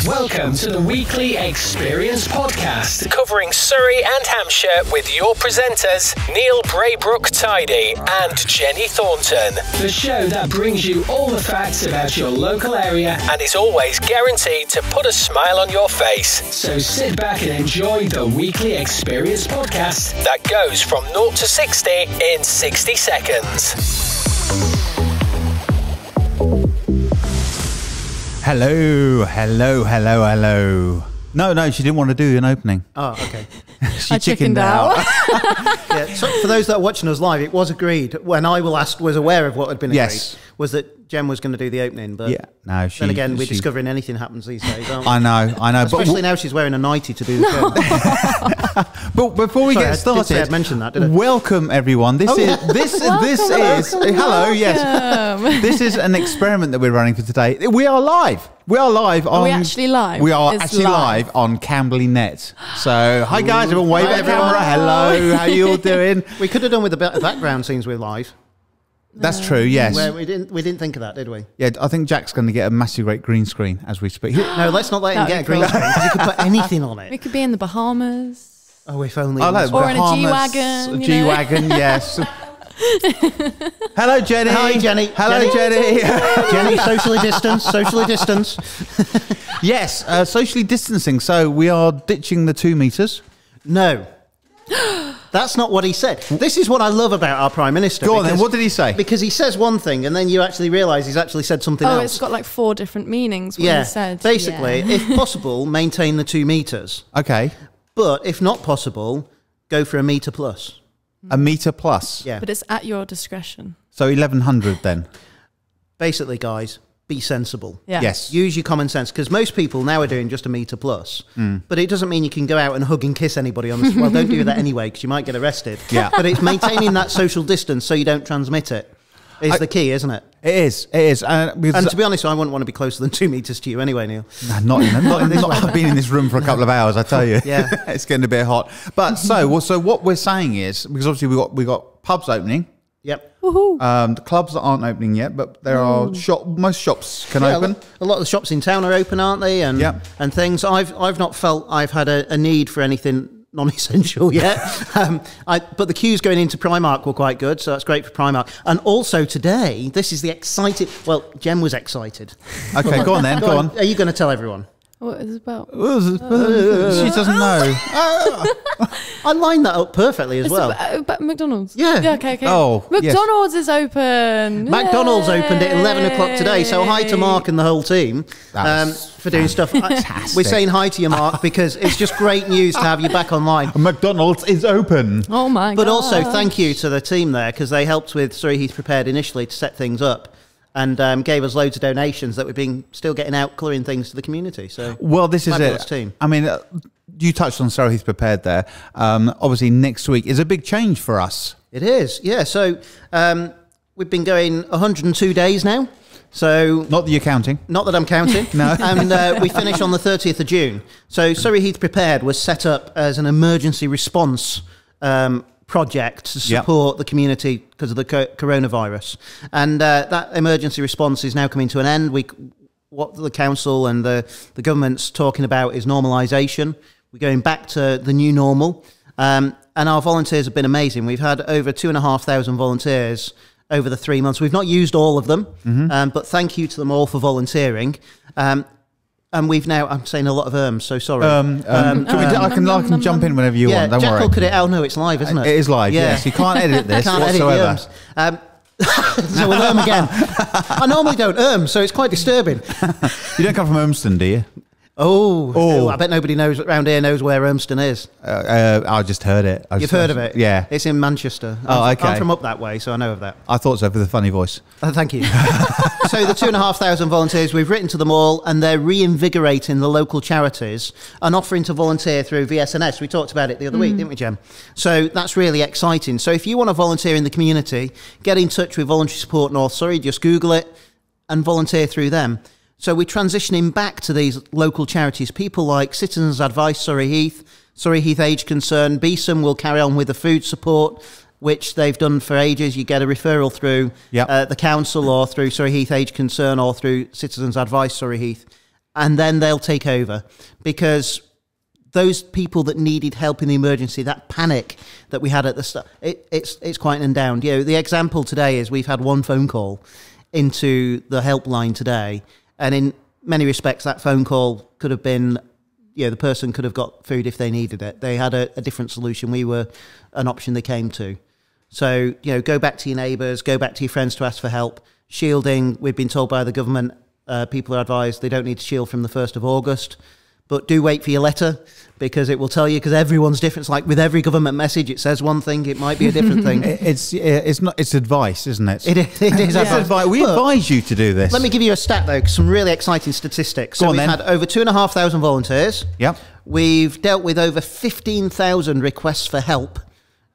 Welcome to the Weekly Experience Podcast, covering Surrey and Hampshire with your presenters, Neil Braybrooke-Tidy and Jenny Thornton. The show that brings you all the facts about your local area and is always guaranteed to put a smile on your face. So sit back and enjoy the Weekly Experience Podcast that goes from 0 to 60 in 60 seconds. Hello. No, she didn't want to do an opening. Oh, okay. She chickened out. Yeah, so for those that are watching us live, it was agreed when I was aware of what had been agreed. Yes. Was that Jem was going to do the opening, but Yeah, no, then again, we're discovering anything happens these days, aren't we? I know. Especially now she's wearing a nightie to do the show. But before we get I started, did say I'd mentioned that, didn't I? welcome everyone. This is hello. Welcome. Yes, this is an experiment that we're running for today. We are live. We are live on. Are we actually live? We are It's actually live on CAMBERLEY NET. So, hi guys, everyone wave at the camera. Hello, how you all doing? We could have done with the background scenes we're live. That's true. Yes. Where we didn't think of that, did we? Yeah, I think Jack's going to get a massive great green screen as we speak. No, let's not let him get a green screen because he could put anything on it. We could be in the Bahamas. Oh, if only. I like Or in a Bahamas, G-Wagon, you G-Wagon, yes. Hello, Jenny. Hi, Jenny. Hello, Jenny. Jenny, socially distance. Yes, socially distancing. So we are ditching the 2 meters. No. That's not what he said. This is what I love about our Prime Minister. Go on then, what did he say? Because he says one thing and then you actually realise he's actually said something else. Oh, it's got like 4 different meanings what he said. Basically, if possible, maintain the 2 meters. Okay. But if not possible, go for a metre plus. A metre plus. Yeah. But it's at your discretion. So 1,100 then. Basically, guys, be sensible. Yeah. Yes. Use your common sense, because most people now are doing just a metre plus. But it doesn't mean you can go out and hug and kiss anybody on the street. Well, don't do that anyway, because you might get arrested. Yeah. But it's maintaining that social distance so you don't transmit it is the key, isn't it? It is. And to be honest, I wouldn't want to be closer than 2 meters to you anyway, Neil. Not I've been in this room for a couple of hours, I tell you. Yeah. It's getting a bit hot. But so what we're saying is, because obviously we got pubs opening. Yep. Woohoo. The clubs that aren't opening yet, but there are most shops can open. A lot of the shops in town are open, aren't they? And Yep. and things. I've not felt I've had a need for anything non-essential yet. But the queues going into Primark were quite good, so that's great for Primark. And also today, this is the excited. Well, Jem was excited. Okay, go on then. Go on. Are you going to tell everyone? What is it about? She doesn't know. I lined that up perfectly as well. About McDonald's? Yeah. Okay. Oh, yes. McDonald's is open. McDonald's opened at 11 o'clock today, so hi to Mark and the whole team That's for doing stuff. fantastic. We're saying hi to you, Mark, because it's just great news to have you back online. McDonald's is open. Oh my god. But also, thank you to the team there, because they helped with Surrey Heath Prepared initially to set things up and gave us loads of donations that we've still getting out, colouring things to the community. So, well, this is fabulous it. Team. I mean, you touched on Surrey Heath Prepared there. Obviously, next week is a big change for us. It is, yeah. So we've been going 102 days now. So Not that you're counting. Not that I'm counting. No. And we finish on the 30th of June. So Surrey Heath Prepared was set up as an emergency response project to support the community because of the coronavirus. And that emergency response is now coming to an end. What the council and the government's talking about is normalisation. We're going back to the new normal. And our volunteers have been amazing. We've had over 2,500 volunteers over the 3 months. We've not used all of them, but thank you to them all for volunteering. And we've now, I'm saying a lot of so sorry. I can jump in whenever you want, don't Jack worry. will cut it out. No, it's live, isn't it? It is live, yes. You can't edit this whatsoever. So we'll again. I normally don't so it's quite disturbing. You don't come from Urmston, do you? Oh, I bet nobody around here knows where Urmston is. I just heard it. You've heard of it? Yeah. It's in Manchester. Oh, okay. I'm from up that way, so I know of that. I thought so, with a funny voice. Thank you. So the 2,500 volunteers, we've written to them all, and they're reinvigorating the local charities and offering to volunteer through VSNS. We talked about it the other week, didn't we, Jem? So that's really exciting. So if you want to volunteer in the community, get in touch with Voluntary Support North Surrey, just Google it and volunteer through them. So we're transitioning back to these local charities, people like Citizens Advice Surrey Heath Age Concern. Beeson will carry on with the food support, which they've done for ages. You get a referral through the council or through Surrey Heath Age Concern or through Citizens Advice Surrey Heath. and then they'll take over, because those people that needed help in the emergency, that panic that we had at the start, it's quieting down. You know, the example today is we've had one phone call into the helpline today, and in many respects that phone call could have been, you know, the person could have got food if they needed it. They had a different solution. We were an option they came to. So, you know, go back to your neighbours, go back to your friends to ask for help. Shielding, we've been told by the government, people are advised they don't need to shield from the 1st of August. But do wait for your letter, because it will tell you, because everyone's different. It's like with every government message, it says one thing, it might be a different thing. It's advice, isn't it? It is advice. We advise you to do this. Let me give you a stat, though, some really exciting statistics. So we've had over 2,500 volunteers. Yep. We've dealt with over 15,000 requests for help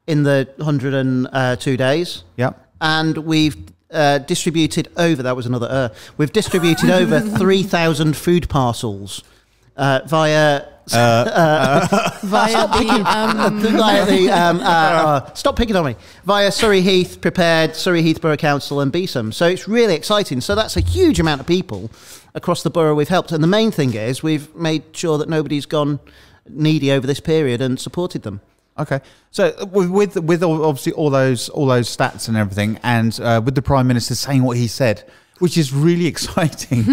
in the 102 days. Yep. And we've distributed over, we've distributed over 3,000 food parcels via stop picking on me, via Surrey Heath Prepared, Surrey Heath Borough Council and Beetham. So it's really exciting. So that's a huge amount of people across the borough we've helped. And the main thing is we've made sure that nobody's gone needy over this period and supported them. Okay, so with obviously all those stats and everything, and with the Prime Minister saying what he said, which is really exciting.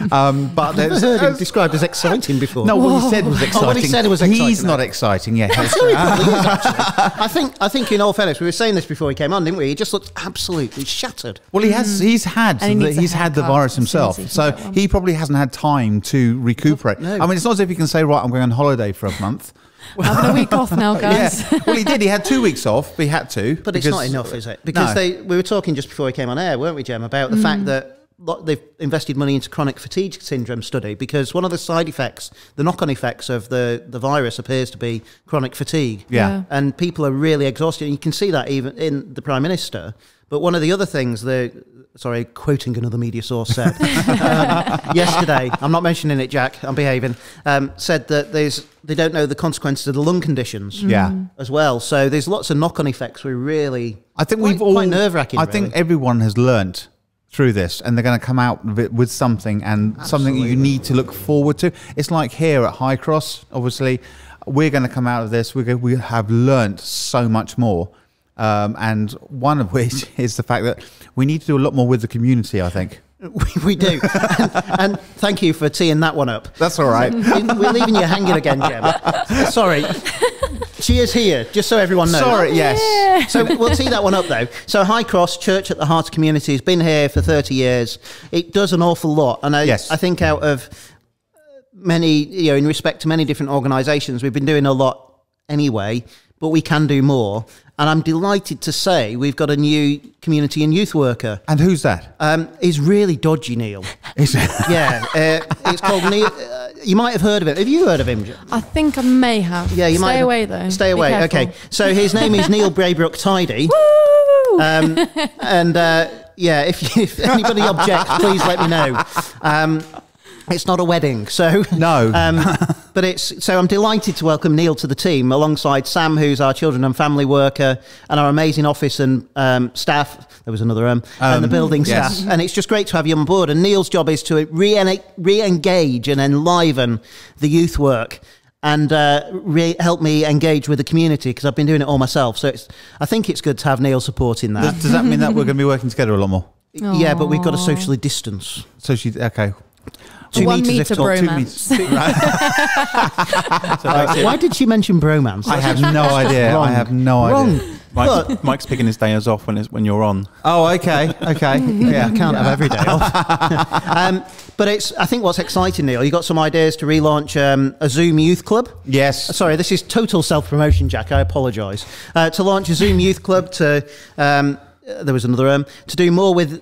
But I've heard him described as exciting before. No, what he said was exciting. What he said was exciting. He's not exciting, yeah. He probably is, actually. I think in all fairness, we were saying this before he came on, didn't we? He just looks absolutely shattered. Well, he's had the virus himself, so he probably hasn't had time to recuperate. No. I mean, it's not as if he can say, right, I'm going on holiday for a month. We're having a week off now, guys. Yeah. Well, he did. He had 2 weeks off, but he had to. But it's not enough, is it? Because we were talking just before he came on air, weren't we, Jem, about the fact that they've invested money into chronic fatigue syndrome study, because one of the side effects, the knock-on effects of the virus appears to be chronic fatigue. Yeah. And people are really exhausted. And you can see that even in the Prime Minister. But one of the other things, quoting another media source said yesterday, I'm not mentioning it, Jack, I'm behaving, said that they don't know the consequences of the lung conditions as well. So there's lots of knock-on effects. I think quite nerve-wracking. I think everyone has learnt through this, and they're going to come out with something, and something that you need to look forward to. It's like here at High Cross, obviously, we're going to come out of this. We have learnt so much more. And one of which is the fact that we need to do a lot more with the community, I think. We do. and thank you for teeing that one up. That's all right. We're leaving you hanging again, Jem. Sorry. She is here, just so everyone knows. Sorry, yes. So we'll tee that one up, though. So High Cross, Church at the Heart of Community, has been here for 30 years. It does an awful lot. And I think out of many, in respect to many different organisations, we've been doing a lot anyway, but we can do more. And I'm delighted to say we've got a new community and youth worker. And who's that? He's really dodgy, Neil. Yeah. It's called Neil. You might have heard of it. Have you heard of him? I think I may have. Yeah, you might. Stay away, though. Stay away. Okay. So his name is Neil Braybrooke-Tidy. Woo! If anybody objects, please let me know. It's not a wedding, so no. But so I'm delighted to welcome Neil to the team alongside Sam, who's our children and family worker, and our amazing office and staff. There was another and the building staff, and it's just great to have you on board. And Neil's job is to re-engage and enliven the youth work, and help me engage with the community, because I've been doing it all myself. So I think it's good to have Neil supporting that. Does that mean that we're going to be working together a lot more? Yeah, but we've got to socially distance. Okay. 2 1 meters meter if tall. bromance. 2 meters. Right. Why did she mention bromance? I have no idea. Wrong. I have no idea. Wrong. Mike's picking his days off when you're on. Oh, okay. Yeah, I can't have every day off. But I think what's exciting, Neil, you got some ideas to relaunch a Zoom youth club. Yes. Sorry, this is total self-promotion, Jack. I apologise. To launch a Zoom youth club, there was another to do more with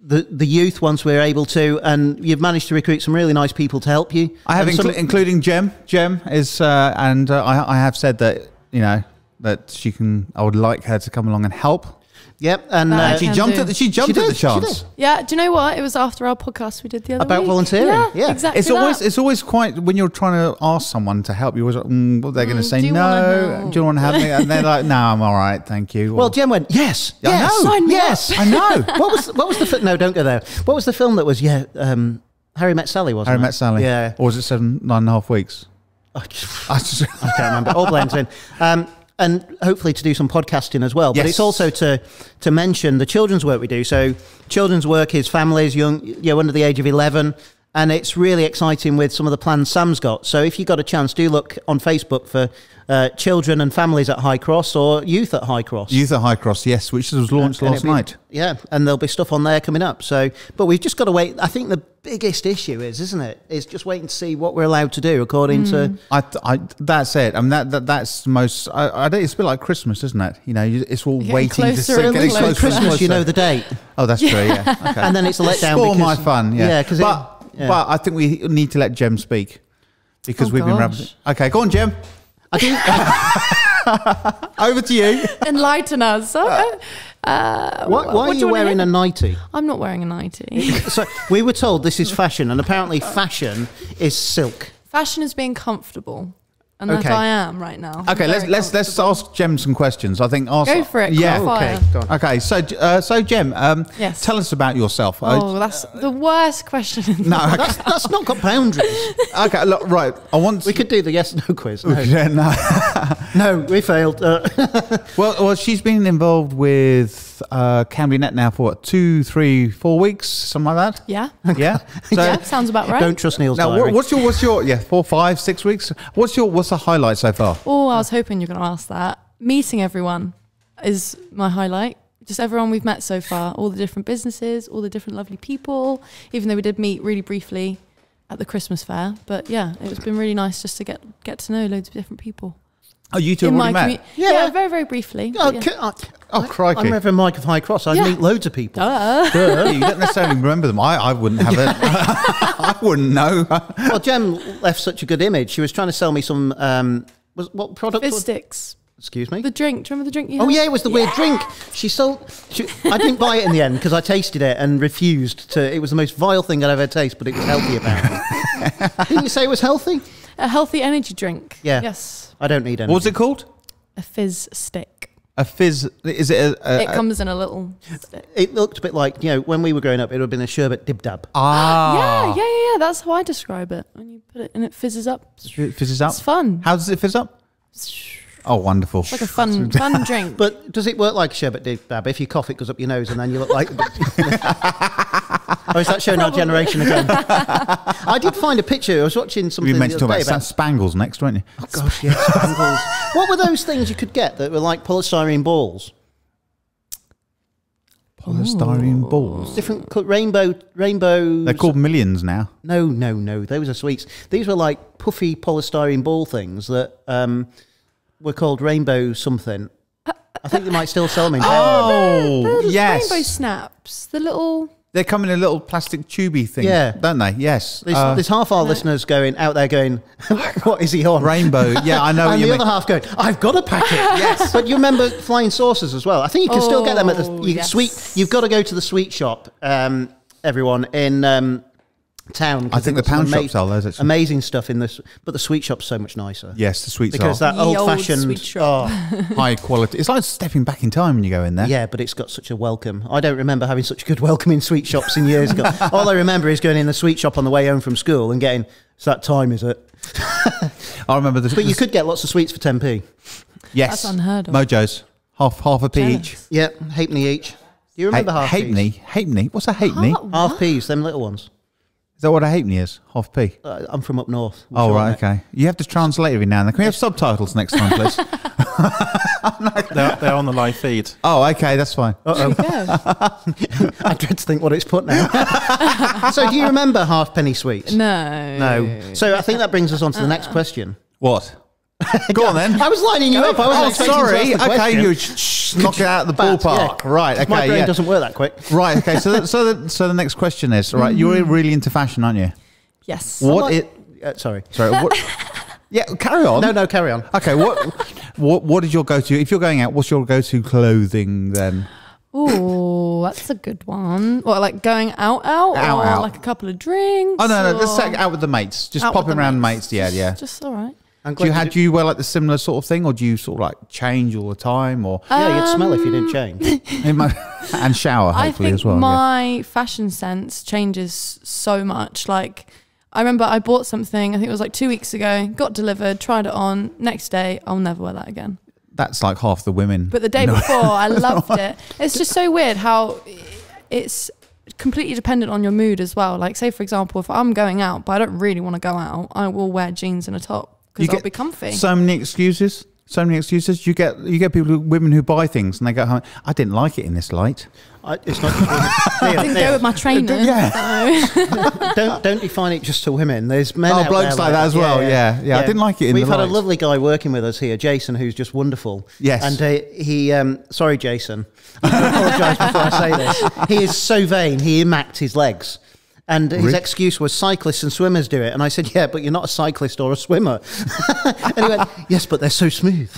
the youth once we're able to, and you've managed to recruit some really nice people to help you. I have, including Jem. Jem is, and I have said that that she can. I would like her to come along and help. Yep, and she jumped at the chance. Yeah, do you know what? It was after our podcast we did the other about week. Volunteering. Yeah, exactly. It's always quite, when you're trying to ask someone to help you. Always like, what they're going to say? No, do you want to help me? And they're like, no, I'm all right, thank you. Well, Jem went, yes, I know. yes, I know. What was the no? Don't go there. What was the film that was Harry Met Sally, wasn't Harry it? Met Sally. Yeah. Or was it 9.5 weeks? I can't remember. All blends in. And hopefully to do some podcasting as well. But Yes. it's also to mention the children's work we do. So children's work is families under the age of 11. And it's really exciting with some of the plans Sam's got. So if you got a chance, do look on Facebook for children and families at High Cross or youth at High Cross. Youth at High Cross, yes, which was launched last night. Yeah, and there'll be stuff on there coming up. So, but we've just got to wait. I think the biggest issue isn't it? Is just waiting to see what we're allowed to do according to. That's it. I mean, that's the most. I don't. It's a bit like Christmas, isn't it? You know, it's all Getting waiting to closer see. and Getting closer. closer. Christmas, and you know closer. the date, Oh, that's true. Yeah. Okay. and then it's a letdown. For my because- fun, yeah. because but I think we need to let Jem speak because Oh, we've been. gosh. Okay, go on, Jem. I do. Over to you. Enlighten us. Why are you wearing a nightie? I'm not wearing a nightie. So we were told this is fashion, and apparently fashion is silk. Fashion is being comfortable. And Okay. that I am right now. Okay, Very let's comfortable. ask Jem some questions. I think. Go for it. Yeah. Go fire. Okay, go on. Okay, so Jem, Yes. tell us about yourself. Oh, that's the worst question. In the No, okay. That's not got boundaries. Okay, look, right. I want. We could do the yes/no quiz. No, Yeah, no. no we failed. Well, she's been involved with CAMBERLEY NET now for what, 2, 3, 4 weeks, something like that. Yeah. Yeah. So Yeah, sounds about right. Don't trust Neil's now, diary. what's your 4, 5, 6 weeks? What's the highlight so far? Oh, I was hoping you were going to ask that. Meeting everyone is my highlight. Just everyone we've met so far, all the different businesses, all the different lovely people, even though we did meet really briefly at the Christmas fair. But yeah, it's been really nice just to get to know loads of different people. Oh, you two have already met? Yeah. Yeah, very, very briefly. Oh, but yeah. Oh, crikey. I'm Reverend Mike of High Cross. I Yeah. meet loads of people. Yeah, you don't necessarily remember them. I wouldn't have it. I wouldn't know. Well, Jem left such a good image. She was trying to sell me some. What product? Fizz was- sticks. Excuse me. The drink. Do you remember the drink you Oh had? yeah, it was the weird drink. I didn't buy it in the end because I tasted it and refused to. It was the most vile thing I'd ever tasted, but it was healthy apparently. Didn't you say it was healthy? A healthy energy drink. Yeah. Yes. I don't need any. What was it called? A fizz stick. A fizz. Is it It comes in a little stick. It looked a bit like, when we were growing up, it would have been a sherbet dib dab. Yeah. That's how I describe it. When you put it and it fizzes up. It fizzes up? It's fun. How does it fizz up? Oh, wonderful. It's like a fun drink. But does it work like a sherbet dib dab? If you cough, it goes up your nose and then you look like... Or is that showing our generation again? I did find a picture. I was watching something You meant the to other talk day about Spangles next, weren't you? Oh, gosh, yes, spangles. What were those things you could get that were like polystyrene balls? Polystyrene balls. Different rainbow. They're called Millions now. No. Those are sweets. These were like puffy polystyrene ball things that were called rainbow something. I think they might still sell them in town. Oh, The yes. rainbow snaps. The little... They come in a little plastic tubey thing, Yeah. don't they? Yes. There's half our listeners out there going, what is he on? Rainbow. Yeah, I know what And you the mean. other half going, I've got a packet. Yes. But you remember flying saucers as well. I think you can still get them at the yes. You've got to go to the sweet shop, everyone, in town. I think the pound shop sell those, actually. Amazing stuff in this, but the sweet shop's so much nicer. Yes, the sweets Because are that Ye old old-fashioned... sweet shop. high quality. It's like stepping back in time when you go in there. Yeah, but it's got such a welcome. I don't remember having such a good welcome in sweet shops in years ago. All I remember is going in the sweet shop on the way home from school and getting, it's that time, is it? I remember the. But you could get lots of sweets for 10p. Yes. That's unheard of. Mojos. Half a p Jealous. each. Yeah, halfpenny each. Do you remember halfpennies? Halfpenny. What's a halfpenny? Huh? Half peas, them little ones. Is that what a halfpenny is? Half p. I'm from up north. Oh, right, okay. You have to translate every now and then. Can we have subtitles next time, please? They're on the live feed. Oh, okay, that's fine. There we go. I dread to think what it's put now. So do you remember halfpenny sweets? No. No. So I think that brings us on to the next question. What? Go on then. I was lining you up. I wasn't Oh, expecting sorry. to ask the Okay, question. you knock it out of the ballpark. Yeah. Right, okay, My brain yeah. doesn't work that quick. Right, okay. So the next question is, all right, you're really into fashion, aren't you? Yes. What Sorry. Sorry, what? Yeah, carry on. No, carry on. Okay, what is your go-to? If you're going out, what's your go-to clothing then? Oh, that's a good one. What, like going out, or Out. like a couple of drinks? Oh, no, or let's take out with the mates. Just out with popping the around mates. Yeah, yeah. Just all right. Do you wear like the similar sort of thing, or do you sort of like change all the time, or Yeah, you'd smell if you didn't change. and shower hopefully as well? My fashion sense changes so much. Like, I remember I bought something, I think it was like 2 weeks ago, got delivered, tried it on, next day, I'll never wear that again. That's like half the women. But the day before, I loved it. It's just so weird how it's completely dependent on your mood as well. Like, say, for example, if I'm going out, but I don't really want to go out, I will wear jeans and a top because I'll be comfy. So many excuses. You get women who buy things and they go home, I didn't like it in this light. It's not. I didn't go with my trainer. Don't define it just to women. There's men out blokes there like that as well. Yeah. I didn't like it in the light. We've had a lovely guy working with us here, Jason, who's just wonderful. Yes. And he, sorry, Jason. I apologise before I say this. He is so vain. He imacked his legs. And his excuse was cyclists and swimmers do it. And I said, yeah, but you're not a cyclist or a swimmer. And he went, yes, but they're so smooth.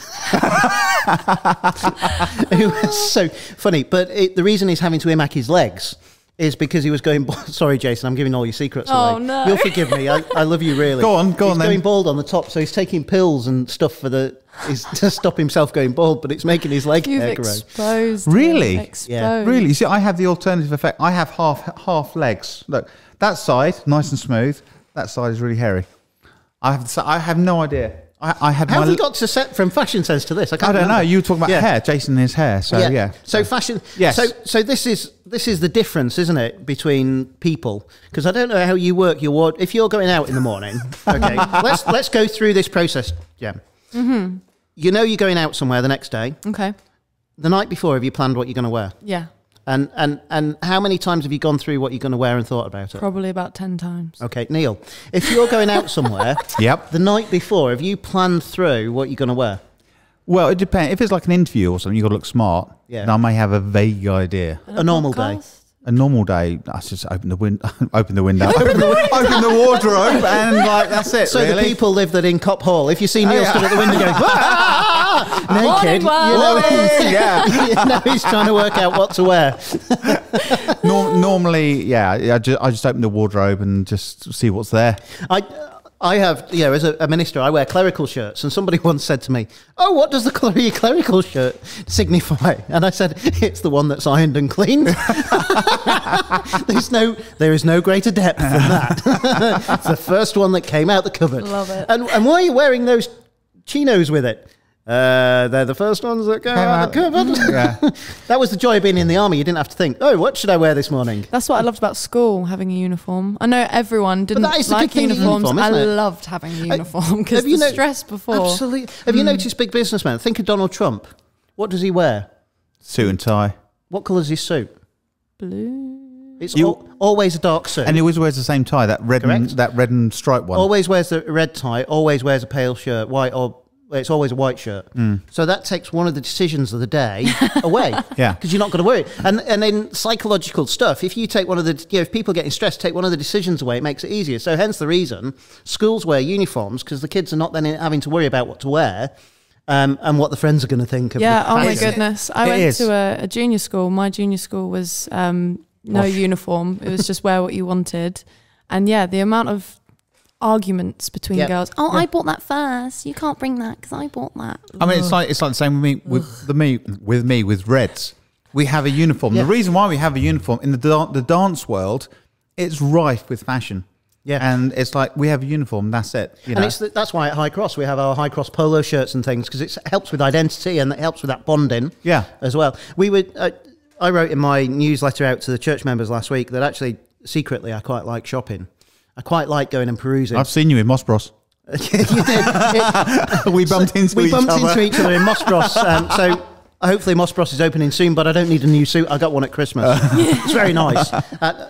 It was so funny. But the reason he's having to imack his legs is because he was going... Sorry, Jason, I'm giving all your secrets away. Oh, no. You'll forgive me. I love you, really. Go on He's then. going bald on the top, so he's taking pills and stuff for to stop himself going bald, but it's making his leg You've hair grow. exposed. Really? Exposed. Yeah. Really? You see, I have the alternative effect. I have half legs. Look, that side, nice and smooth. That side is really hairy. I have no idea. I had How have we got to set from fashion sense to this? I don't know. You were talking about hair, Jason and his hair. So yeah. So fashion. Yes. So this is the difference, isn't it, between people? Because I don't know how you work your ward. If you're going out in the morning, okay, let's go through this process, Jem. Mm-hmm. You know you're going out somewhere the next day. Okay. The night before, have you planned what you're going to wear? Yeah. And how many times have you gone through what you're going to wear and thought about it? Probably about 10 times. Okay, Neil, if you're going out somewhere, Yep. the night before, have you planned through what you're going to wear? Well, it depends. If it's like an interview or something, you've got to look smart. Yeah. Then I may have a vague idea. A normal day. A normal day, I just open the window, open the wardrobe, and like that's it. So really. the people live that in Cop Hall. If you see Neil stood at the window going, naked, you know he's trying to work out what to wear. Normally, yeah, I just open the wardrobe and just see what's there. I have, as a minister, I wear clerical shirts, and somebody once said to me, "Oh, what does the colour of your clerical shirt signify?" And I said, "It's the one that's ironed and cleaned." There is no greater depth than that. It's the first one that came out the cupboard. Love it. And why are you wearing those chinos with it? They're the first ones that came out the cupboard. Yeah. That was the joy of being in the army. You didn't have to think, oh, what should I wear this morning? That's what I loved about school, having a uniform. I know everyone didn't that is the like good thing of uniforms. uniform, I isn't it? loved having a uniform because the stress before. Absolutely. Have you noticed big businessmen? Think of Donald Trump. What does he wear? Suit and tie. What colour's his suit? Blue. It's always a dark suit. And he always wears the same tie, that red and striped one. Always wears the red tie, always wears a pale shirt, white or... It's always a white shirt. So that takes one of the decisions of the day away. Yeah. Because you're not going to worry. And in psychological stuff, if you take one of the, if people are getting stressed, take one of the decisions away, it makes it easier. So hence the reason schools wear uniforms, because the kids are not then having to worry about what to wear and what the friends are going to think of. Yeah, the oh my fashion. goodness. I went to a junior school. My junior school was no uniform. It was just wear what you wanted. And yeah, the amount of arguments between girls. Oh, I bought that first. You can't bring that because I bought that. I mean, it's like the same with me with Reds. We have a uniform. Yeah. The reason why we have a uniform in the dance world, it's rife with fashion. Yeah. And it's like we have a uniform. That's it. You know? And that's why at High Cross we have our High Cross polo shirts and things, because it helps with identity and it helps with that bonding. Yeah. As well. I wrote in my newsletter out to the church members last week that actually secretly I quite like shopping. I quite like going and perusing. I've seen you in Moss Bros. You did. We bumped into each other in Moss Bros. So hopefully Moss Bros is opening soon, but I don't need a new suit. I got one at Christmas. It's very nice.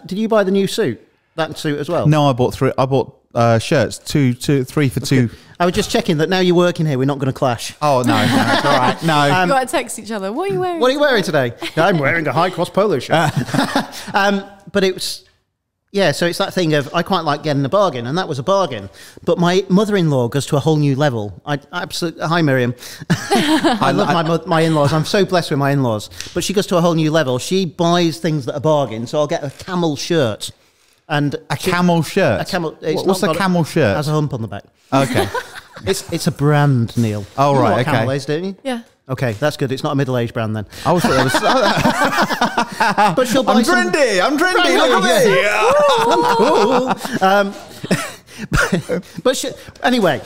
Did you buy the new suit? That suit as well? No, I bought three. I bought shirts, three for two. I was just checking that now you're working here, we're not going to clash. Oh no, it's all right. No, You got to text each other. What are you wearing? What are you wearing today? I'm wearing a High Cross polo shirt. But it was. Yeah, so it's that thing of I quite like getting a bargain, and that was a bargain. But my mother-in-law goes to a whole new level. Hi, Miriam. I love my in-laws. I'm so blessed with my in-laws. But she goes to a whole new level. She buys things that are bargain. So I'll get a camel shirt. And camel shirt? A camel. What's a camel shirt? Has a hump on the back. Okay. It's a brand, Neil. Oh, You know right, what okay. Camel is, don't you? Yeah. Okay, that's good. It's not a middle-aged brand then. I was thought that was. But she'll buy I'm some. trendy. I'm trendy. Look at me. But anyway,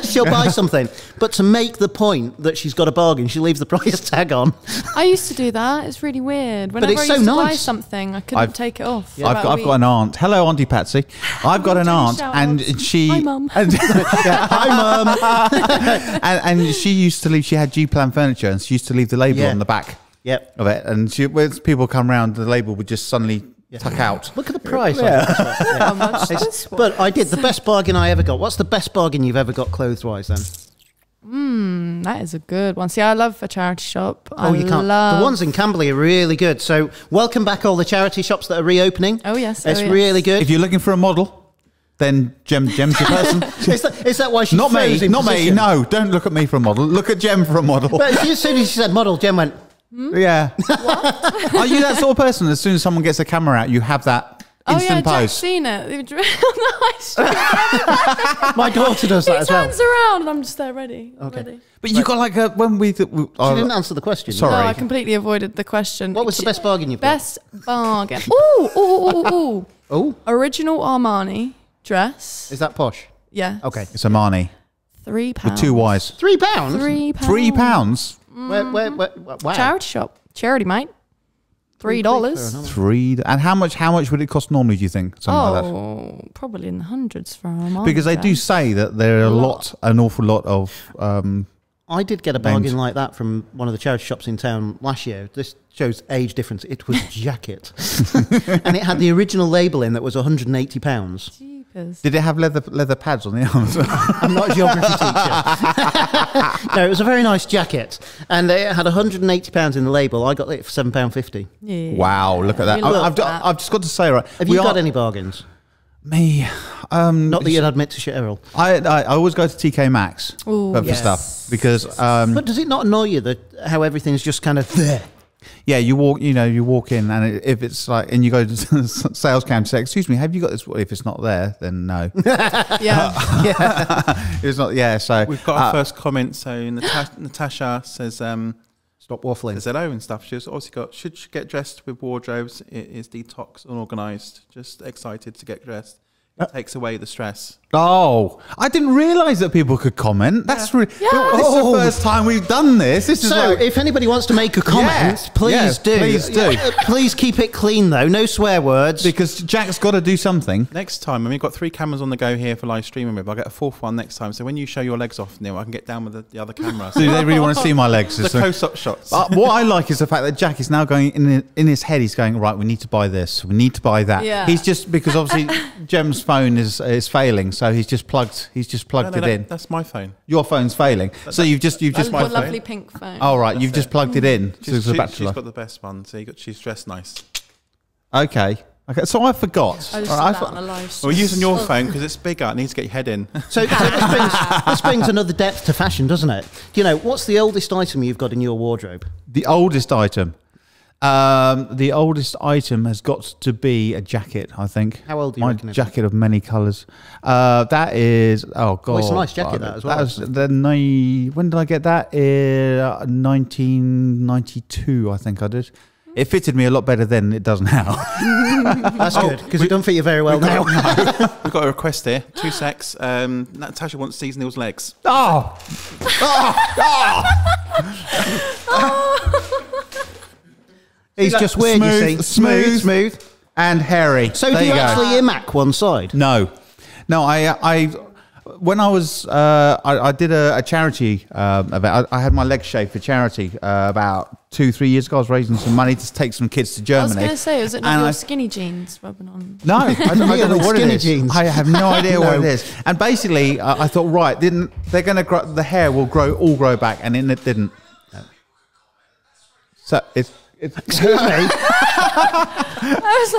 she'll buy something. But to make the point that she's got a bargain, she leaves the price tag on. I used to do that. It's really weird. Whenever it's I so used to buy nice. something, I couldn't take it off. for I've about got, a I've got week. an aunt. Hello, Auntie Patsy. I've got an aunt, Shout and outs. she. Hi, Mum. Hi, Mum. and she used to leave. She had G-Plan furniture, and she used to leave the label Yeah. on the back Yep. of it. And when people come round, the label would just suddenly tuck out. Look at the price. How much this one? But I did the best bargain I ever got. What's the best bargain you've ever got clothes-wise then? That is a good one. See, I love a charity shop. Oh, you can't. The ones in Camberley are really good. So welcome back all the charity shops that are reopening. Oh, yes. It's oh, yes. really good. If you're looking for a model, then Gem's your person. Is that why she Not me. froze in Not me. position? No, don't look at me for a model. Look at Gem for a model. But as soon as she said model, Jem went, Yeah. Are you that sort of person? As soon as someone gets a camera out, you have that Oh, instant yeah, Jack's pose. seen it. They were on the high street. my daughter does He that as well. turns around and I'm just there ready. Ready. But you got like a when we. She didn't answer the question. Sorry. No, I completely avoided the question. What was the best bargain you've got? Best bargain. Ooh. Oh, Original Armani dress. is that posh? Yeah. Okay. It's Armani £3. with 2 Y's. £3? £3. £3. Wow. Charity shop. Charity, mate. $3. $3. And how much would it cost normally? Do you think something like that? Oh, probably in the hundreds for Armani. Because they do say that there are an awful lot of. I did get a bargain like that from one of the charity shops in town last year. This shows age difference. It was a jacket. And it had the original label in that was £180. Jeepers. Did it have leather pads on the arms? I'm not a geography teacher. No, it was a very nice jacket. And it had £180 in the label. I got it for £7.50. Yeah. Wow, look at that. We love I've that. just got to say, right. Have you got any bargains? Me. Not that you'd admit to Cheryl. I always go to TK Maxx Ooh, for yes. stuff because But does it not annoy you that how everything's just kind of there? yeah, you walk in and if it's like and you go to sales cam to say, excuse me, have you got this? Well, if it's not there, then no. Yeah. It's not. Yeah, so We've got our first comment. So Natasha says, Stop waffling. says hello and stuff. She's obviously got, should she get dressed with wardrobes? It is detox, unorganised, just excited to get dressed. It takes away the stress. Oh, I didn't realise that people could comment. That's really. Yeah. This is the first time we've done this. This is So, like, if anybody wants to make a comment, please do. please do. Please keep it clean, though. No swear words. because Jack's got to do something. Next time, and we've got 3 cameras on the go here for live streaming with. I'll get a 4th one next time. So when you show your legs off, Neil, I can get down with the other camera. Do they really want to see my legs? The close-up shots. What I like is the fact that Jack is now going in his head. He's going, right. We need to buy this. We need to buy that. Yeah. He's just because obviously Jem's phone is failing, so he's just plugged it in. That's my phone. Your phone's failing, so you've just That's my my phone. lovely pink phone. oh right, you've just plugged it in to the battery She's life. got the best one. So she's dressed nice. Okay. So I forgot. I just All saw right, that on a live stream. Well, we're using your phone because it's bigger. It needs to get your head in. So this brings another depth to fashion, doesn't it? You know, what's the oldest item you've got in your wardrobe? The oldest item. The oldest item has got to be a jacket, I think. How old do you My reckon it is? jacket of many colours. That is, oh God. Oh, it's a nice jacket, that as well. That was when did I get that? 1992, I think I did. It fitted me a lot better then than it does now. That's good, because it don't fit you very well now. We've got a request here. 2 secs. Natasha wants to see Neil's legs. Oh! He's just weird, you see. Smooth. And hairy. So There do you go. actually imac one side? No. I when I was I did a charity event. I had my legs shaved for charity about 2-3 years ago. I was raising some money to take some kids to I Germany. was going to say, was it not And your I- skinny jeans rubbing on? No, I don't know what it Skinny is. jeans. I have no idea what it No. is. And basically, I thought, right, they're going to grow, the hair will grow back, and then it didn't. So it's Excuse me.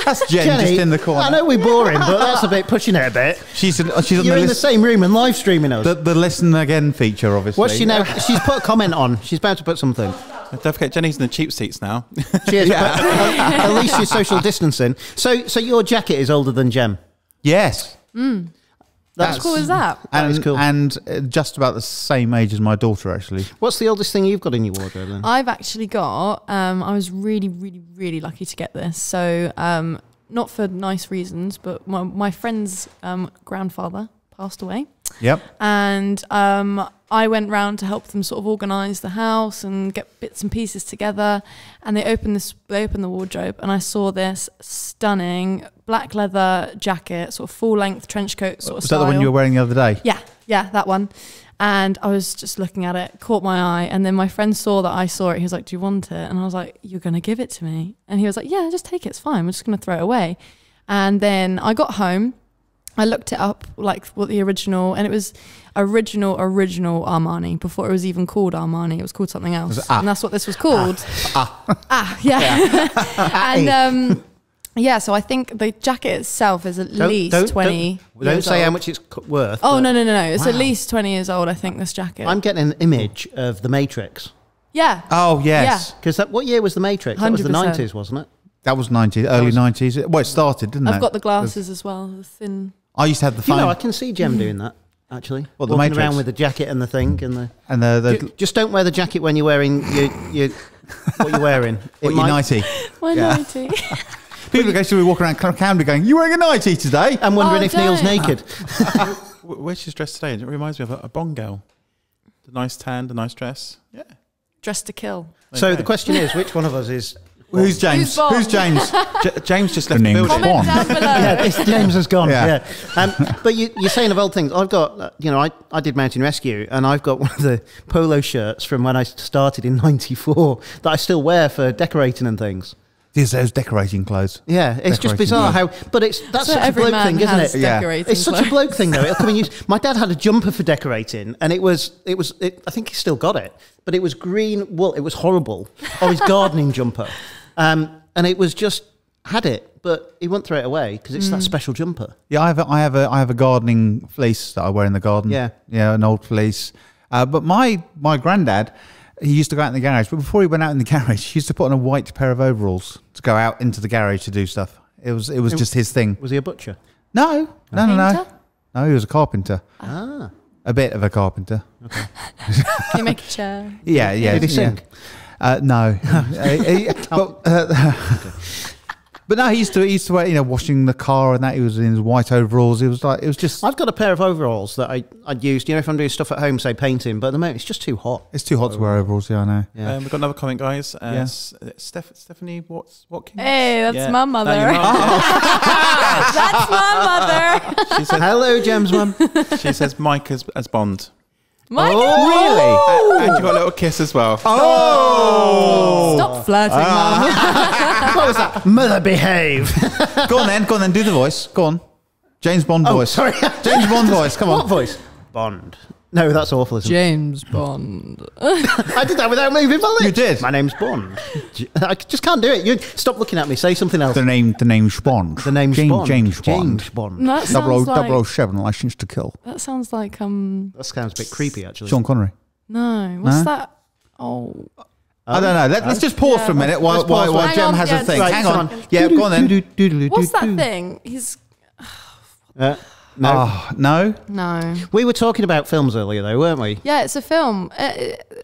that's Jen just in the corner. I know we're boring, but that's a bit pushing it a bit. She's on You're the in the list, same room and live streaming us. the listen again feature, obviously. What's she now? She's put a comment on. She's about to put something. Don't forget, Jenny's in the cheap seats now. She is, but at least you're social distancing. So your jacket is older than Jem. Yes. How cool is that? And, is cool. and just about the same age as my daughter, actually. What's the oldest thing you've got in your wardrobe then? I've actually got, I was really, really, really lucky to get this. So, not for nice reasons, but my friend's grandfather passed away. Yep. And I went round to help them sort of organise the house and get bits and pieces together. And they opened the wardrobe, and I saw this stunning black leather jacket, sort of full length trench coat sort of style. Was that the one you were wearing the other day? Yeah, that one. And I was just looking at it, caught my eye, and then my friend saw that I saw it. He was like, "Do you want it?" And I was like, "You're going to give it to me?" And he was like, "Yeah, just take it. It's fine. We're just going to throw it away." And then I got home. I looked it up, like what the original, and it was original Armani before it was even called Armani. It was called something else, and that's what this was called. Yeah. And yeah, so I think the jacket itself is at least 20. Don't say old. how much it's worth. Oh no! It's at least 20 years old. I think this jacket. I'm getting an image of the Matrix. Yeah. Oh, yes. Because what year was the Matrix? That was the 100%. 90s, wasn't it? That was early 90s. Well, it started, didn't it? I've got the glasses as well. The thin. I used to have the phone. You know, I can see Jem doing that, actually. What, the Walking Matrix? around with the jacket and the thing. And just don't wear the jacket when you're wearing your what you're wearing. What, your nightie? My nightie. People are going to be walking around Camberley going, "You wearing a nightie today?" I'm wondering if Neil's don't. naked. Where she's dressed today, it reminds me of a Bond girl. The nice tan, the nice dress. Yeah. Dressed to kill. So Okay. the question is, which one of us is... Who's James? Bond? Who's James? James just left the name's building. Comment Bond. down below. Yeah, this James has gone. Yeah. Yeah. But you're saying of old things. I've got, I did mountain rescue, and I've got one of the polo shirts from when I started in '94 that I still wear for decorating and things. Those decorating clothes. Yeah, it's just Decorating bizarre clothes. how. But that's So such a every bloke man thing, isn't has it? Yeah. decorating It's such a clothes. bloke thing, though. It'll come in use. My dad had a jumper for decorating, and it was. I think he still got it, but it was green wool. It was horrible. Or his gardening jumper, and it was just had it, but he wouldn't throw it away because it's that special jumper. Yeah, I have a gardening fleece that I wear in the garden. Yeah. An old fleece. But my granddad, he used to go out in the garage. But before he went out in the garage, he used to put on a white pair of overalls to go out into the garage to do stuff. It was just his thing. Was he a butcher? No. Painter? No, he was a carpenter. Ah, A bit of a carpenter. Can you make a chair? Yeah. did he sing? No. But no, he used to wear, washing the car and that. He was in his white overalls. It was just. I've got a pair of overalls that I'd used. If I'm doing stuff at home, say painting, but at the moment it's just too hot. It's too hot to wear overalls. Yeah, I know. Yeah. We've got another comment, guys. Yeah. Stephanie Watkins. Hey, that's Yeah. my mother. No, your mum, yeah. That's my mother. She says, Hello, Jem's mum. she says Mike as Bond. My Really? And you got a little kiss as well. Oh! Stop flirting, Mum. What was that? Mother, behave. Go on then. Do the voice. Go on. James Bond voice. Sorry. James Bond voice. Come What on. voice? Bond. No, that's awful, isn't it? James Bond. I did that without moving my lips. You did. My name's Bond. I just can't do it. You stop looking at me. Say something else. The name's Bond. The name's James, Bond. James Bond. James Bond. That sounds like 007, License to Kill. that sounds like That sounds a bit creepy, actually. Sean Connery. no. What's No? that? Oh, I don't know. Let's just pause for a minute while Hang Jem on, has yeah, a thing. right, Hang come on. on. Yeah, go on then. what's that thing? He's No. Oh, no. no. We were talking about films earlier, though, weren't we? Yeah, it's a film.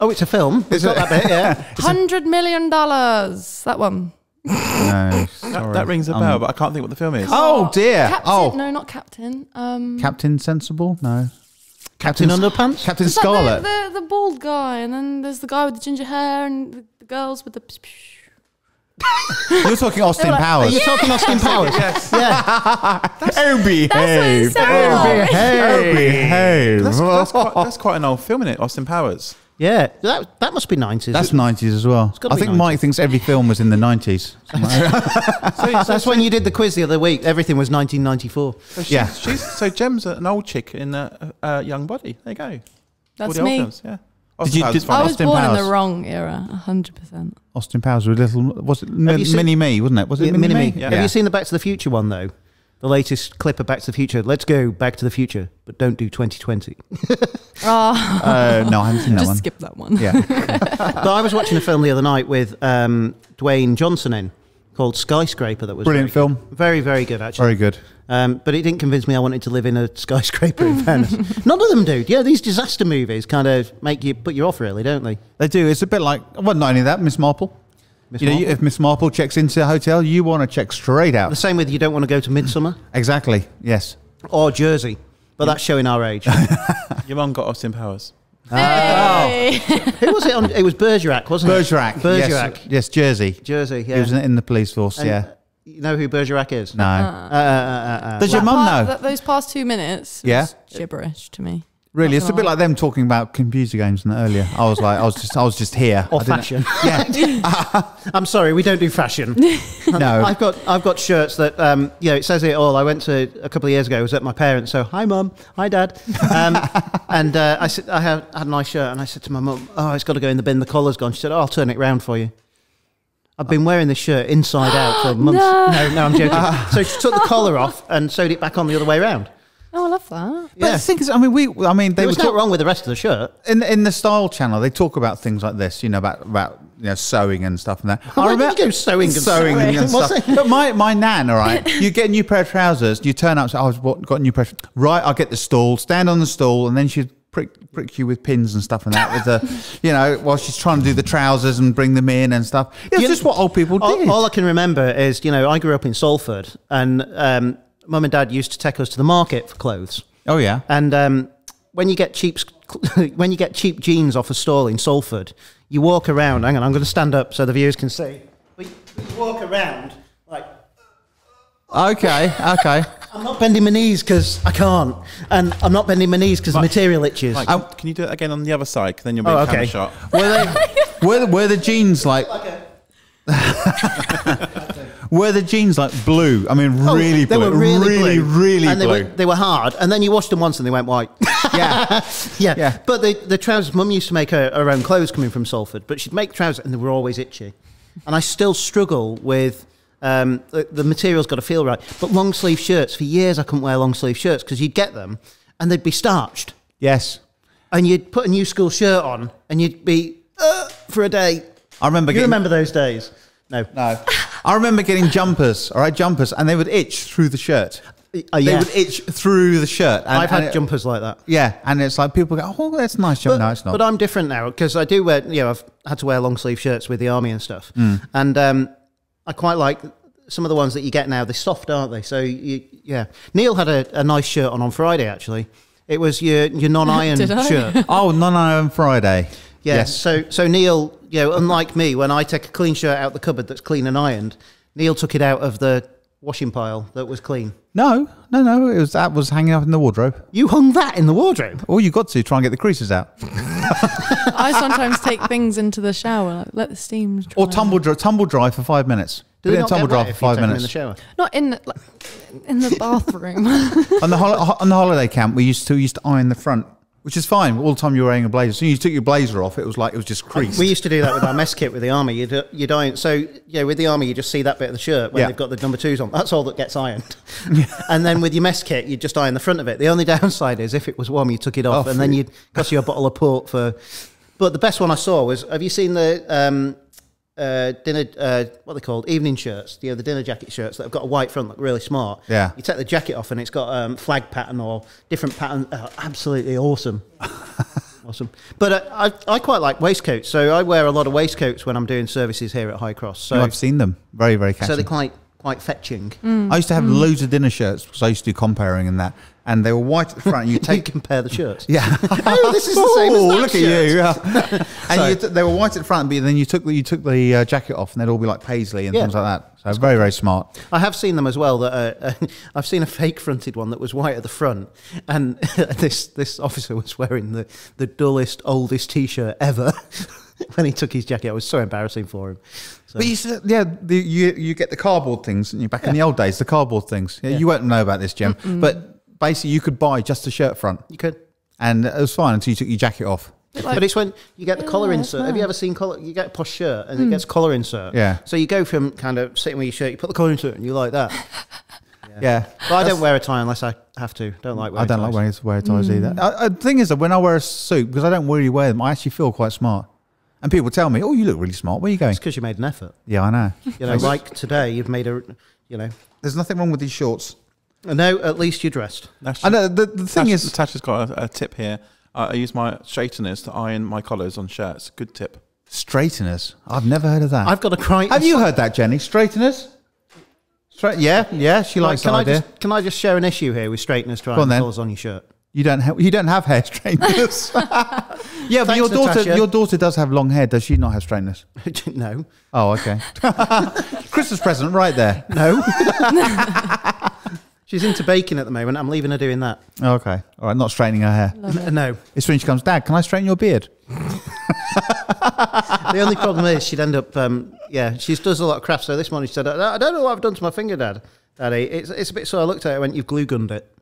Oh, it's a film. It's got that bit, yeah. $100 million. That one. No. Sorry. That rings a bell, but I can't think what the film is. Oh, dear. Captain, no, not Captain. Captain Sensible? No. Captain Underpants? Captain Is that Scarlet. the bald guy, and then there's the guy with the ginger hair, and the girls with the. You're talking Austin like, Are Powers. you talking Austin Powers? Yes. Yeah. Oh, behave. That's what it sounds like. Behave. That's quite an old film, isn't it? Austin Powers. Yeah. That must be 90s. That's 90s as well. gotta I be think 90s. Mike thinks every film was in the 90s. That's when you did the quiz the other week. Everything was 1994. Yeah. So Jem's an old chick in a young body. There you go. All That's the old me. films, yeah. Did you- Powers did- is funny. I was Austin born in Powers. the wrong era, 100%. Austin Powers with little. Was it you seen- Mini Me, wasn't it? Was it Mini Me? Yeah. Have you seen the Back to the Future one, though? The latest clip of Back to the Future. Let's go Back to the Future, but don't do 2020. Oh, No, I haven't seen that just one. skip that one. Yeah. But I was watching a film the other night with Dwayne Johnson in, called Skyscraper that was Brilliant film. Very, very good, actually. Very good. But it didn't convince me I wanted to live in a skyscraper, in fairness. None of them do. Yeah, these disaster movies kind of put you off, really, don't they? They do. It's a bit like, well, not only that, Miss Marple. If Miss Marple checks into a hotel, you want to check straight out. The same with you don't want to go to Midsummer. Exactly, yes. Or Jersey. But that's showing our age. Your mum got Austin Powers. Hey. Who was it on? It was Bergerac, wasn't it? Bergerac. Yes, Jersey. Jersey, yeah. He was in the police force, And yeah. You know who Bergerac is? No. Does your mum know? Those past 2 minutes was gibberish to me. Really, it's a bit like them talking about computer games earlier. I was just here. Or fashion. Yeah. I'm sorry, we don't do fashion. No. I've got shirts that it says it all. I went to a couple of years ago. I was at my parents. So hi mum, hi dad, and I had a nice shirt, and I said to my mum, "Oh, it's got to go in the bin. The collar's gone." She said, "Oh, I'll turn it round for you." I've been wearing this shirt inside out for months. No, I'm joking. So she took the collar off and sewed it back on the other way around. Oh, I love that. But the thing is, there was nothing wrong with the rest of the shirt. In the Style channel, they talk about things like this, about sewing and stuff and that. Why did you go sewing and stuff? But my nan, all right, you get a new pair of trousers, you turn up and say, I've got a new pair. Right, I'll get the stool, stand on the stool, and then she'd prick you with pins and stuff and that with the, while she's trying to do the trousers and bring them in and stuff. It's just what old people did. All I can remember is, I grew up in Salford, and Mum and Dad used to take us to the market for clothes. Oh yeah. And when you get cheap jeans off a stall in Salford, you walk around. Hang on, I'm going to stand up so the viewers can see. But you walk around like. Okay. I'm not bending my knees because I can't, and I'm not bending my knees because the material itches. Right, can you do it again on the other side? Because then you'll be a camera shot. Were the jeans like? Were the jeans like blue? I mean, really blue. They were really blue. And they were hard. And then you washed them once and they went white. Yeah. But the trousers, Mum used to make her own clothes coming from Salford, but she'd make trousers and they were always itchy. And I still struggle with the material's got to feel right. But long sleeve shirts, for years I couldn't wear long sleeve shirts because you'd get them and they'd be starched. Yes. And you'd put a new school shirt on and you'd be for a day. I remember. You remember those days? No. I remember getting jumpers, and they would itch through the shirt. They would itch through the shirt. And, I've had jumpers like that. Yeah, and it's like people go, "Oh, that's a nice jumper." No, it's not. But I'm different now because I do wear. I've had to wear long sleeve shirts with the army and stuff, and I quite like some of the ones that you get now. They're soft, aren't they? So Neil had a nice shirt on Friday. Actually, it was your non-iron shirt. Oh, non-iron Friday. Yeah. Yes. So Neil, unlike me, when I take a clean shirt out the cupboard that's clean and ironed, Neil took it out of the washing pile that was clean. No. That was hanging up in the wardrobe. You hung that in the wardrobe? All you got to try and get the creases out. I sometimes take things into the shower, let the steam dry. Or tumble dry for 5 minutes. Do they not tumble get dry wet for if you 5 take them minutes. in the shower? Not in the bathroom. on the holiday camp, we used to iron the front, which is fine all the time you were wearing a blazer. So you took your blazer off, it was just creased. We used to do that with our mess kit with the army. You'd iron. So with the army, you just see that bit of the shirt when they've got the number 2s on. That's all that gets ironed. And then with your mess kit, you just iron the front of it. The only downside is if it was warm, you took it off, and then you'd cost you a bottle of port for. But the best one I saw was, have you seen the dinner, what are they called? Evening shirts, the dinner jacket shirts that have got a white front, look really smart. Yeah. You take the jacket off and it's got flag pattern or different pattern. Absolutely awesome. Awesome. But I quite like waistcoats, so I wear a lot of waistcoats when I'm doing services here at High Cross. So I've seen them. Very, very catchy. So they're quite fetching. I used to have loads of dinner shirts because I used to do comparing and that. And they were white at the front. You compare the shirts. Yeah. Oh, this is the same as that look shirt. at you. Yeah. And they were white at the front, but then you took the jacket off, and they'd all be like paisley and things like that. So very, very smart. I have seen them as well. That I've seen a fake fronted one that was white at the front, and this officer was wearing the dullest, oldest T-shirt ever. When he took his jacket, it was so embarrassing for him. So. But you get the cardboard things, and back in the old days, the cardboard things. Yeah, you won't know about this, Jim, but basically you could buy just a shirt front. You could, and it was fine until you took your jacket off. But it's when you get the collar insert. Have you ever seen collar? You get a posh shirt and it gets collar insert. Yeah. So you go from kind of sitting with your shirt, you put the collar insert, and you like that. Yeah. But I don't wear a tie unless I have to. Don't like wearing ties. I don't like wearing ties either. The thing is that when I wear a suit, because I don't really wear them, I actually feel quite smart. And people tell me, "Oh, you look really smart. Where are you going?" It's because you made an effort. Yeah, I know. Like today, you've made There's nothing wrong with these shorts. No, at least you're dressed. I know. The thing is, Tasha's got a tip here. I use my straighteners to iron my collars on shirts. Good tip. straighteners. I've never heard of that. I've got a cry. Have you heard that, Jenny? Straighteners? Yeah. She likes that idea. Can I just share an issue here with straighteners Go on trying then. colours on your shirt? You don't have hair straighteners. Yeah, but Thanks, Natasha. your daughter does have long hair. Does she not have straighteners? No. Oh, okay. Christmas present right there. No. She's into baking at the moment. I'm leaving her doing that. Okay. All right, not straightening her hair. No. It's when she comes, Dad, can I straighten your beard? The only problem is she'd end up, she does a lot of crafts. So this morning she said, I don't know what I've done to my finger, Daddy. It's a bit so I looked at it and went, you've glue gunned it.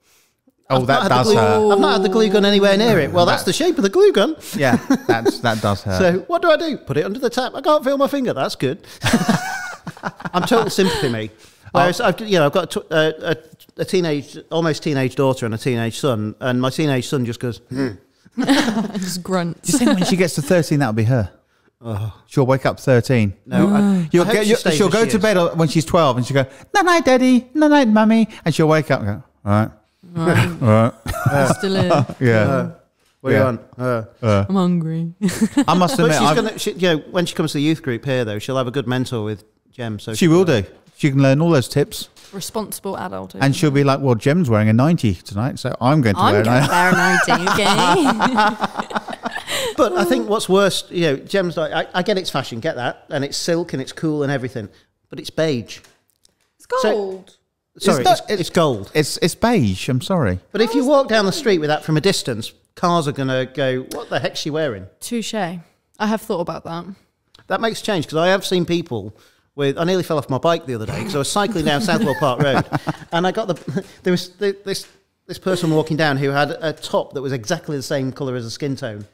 Oh, that does hurt. I've not had the glue gun anywhere near it. Well, that's the shape of the glue gun. Yeah, that does hurt. So what do? Put it under the tap. I can't feel my finger. That's good. I'm total sympathy, me. Whereas I've got a almost teenage daughter and a teenage son, and my teenage son just goes, Just grunts. Do you think when she gets to 13, that'll be her? Oh. She'll wake up 13. No, She'll go to bed when she's 12 and she'll go, night night, Daddy, night night, Mummy, and she'll wake up and go, all right. All right. Still in. Yeah. What are you on? I'm hungry. I must But admit, she's gonna, when she comes to the youth group here, though, she'll have a good mentor with Jem. So she will do. She can learn all those tips. Responsible adult. And she'll be like, well, Jem's wearing a 90 tonight, so I'm going to wear a 90. wear a 90, okay? But I think what's worse, Jem's like, I get it's fashion, get that, and it's silk and it's cool and everything, but it's beige. It's gold. Sorry, it's gold. It's beige, I'm sorry. But if you walk down the street with that from a distance, cars are going to go, what the heck's she wearing? Touche. I have thought about that. That makes change, because I have seen people I nearly fell off my bike the other day, because I was cycling down Southwell Park Road, and I got there was this person walking down who had a top that was exactly the same colour as a skin tone.